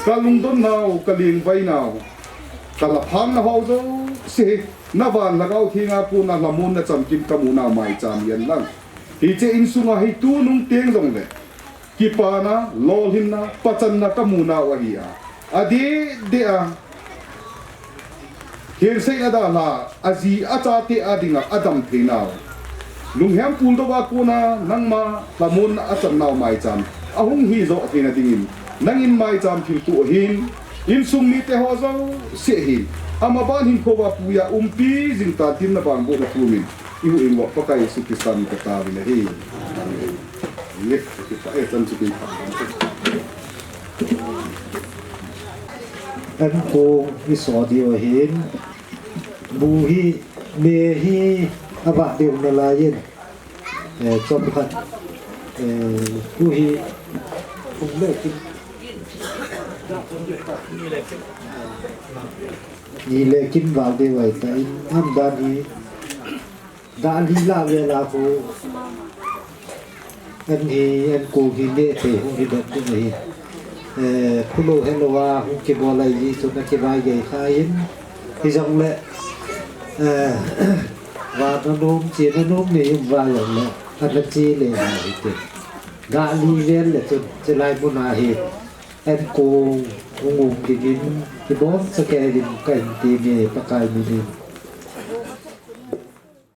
Speaker 2: ka lung don nau ka ling vai nau ka la phang na ho zo se na van la gau thinga pu na la mun na cham kim ka mu na mai cham yan lang hi che in sunga hi tu nung teng dong le ki pa na lol hin na pachan na ka mu na wa hi a adi de a hiền xây ra là azi acha te adinga adam the nào lung hem pul do ba ko na nang ma lamun acham naw mai cham ahung hi zo te na dingin nang in mai cham thil tu hin in sum mi te ho zo se hi ama ban hin ko ba puya umpi jing ta tin na bang bo na tu min ihu in wa pa kai su kistan ka ta bi na hi le ki pa e tan su ki
Speaker 10: anh cô đi xóa điều hiến bù hi mê hi à bạn điều là lại yên trong phận bù hi không lệ kinh nhị lệ kinh vào đi vậy tại anh đã đi làm về là cô anh cô hi lệ thì không đi được cái gì Pulau Helloa hung ke bola yi so na ke vai gai khain hi jong le wa no nom chi no nom ni va lo le an chi le ha ite ga li len le che lai bu na hi en ko ngum ki gin ki bon sa ke din kan ti ni pa kai mi ni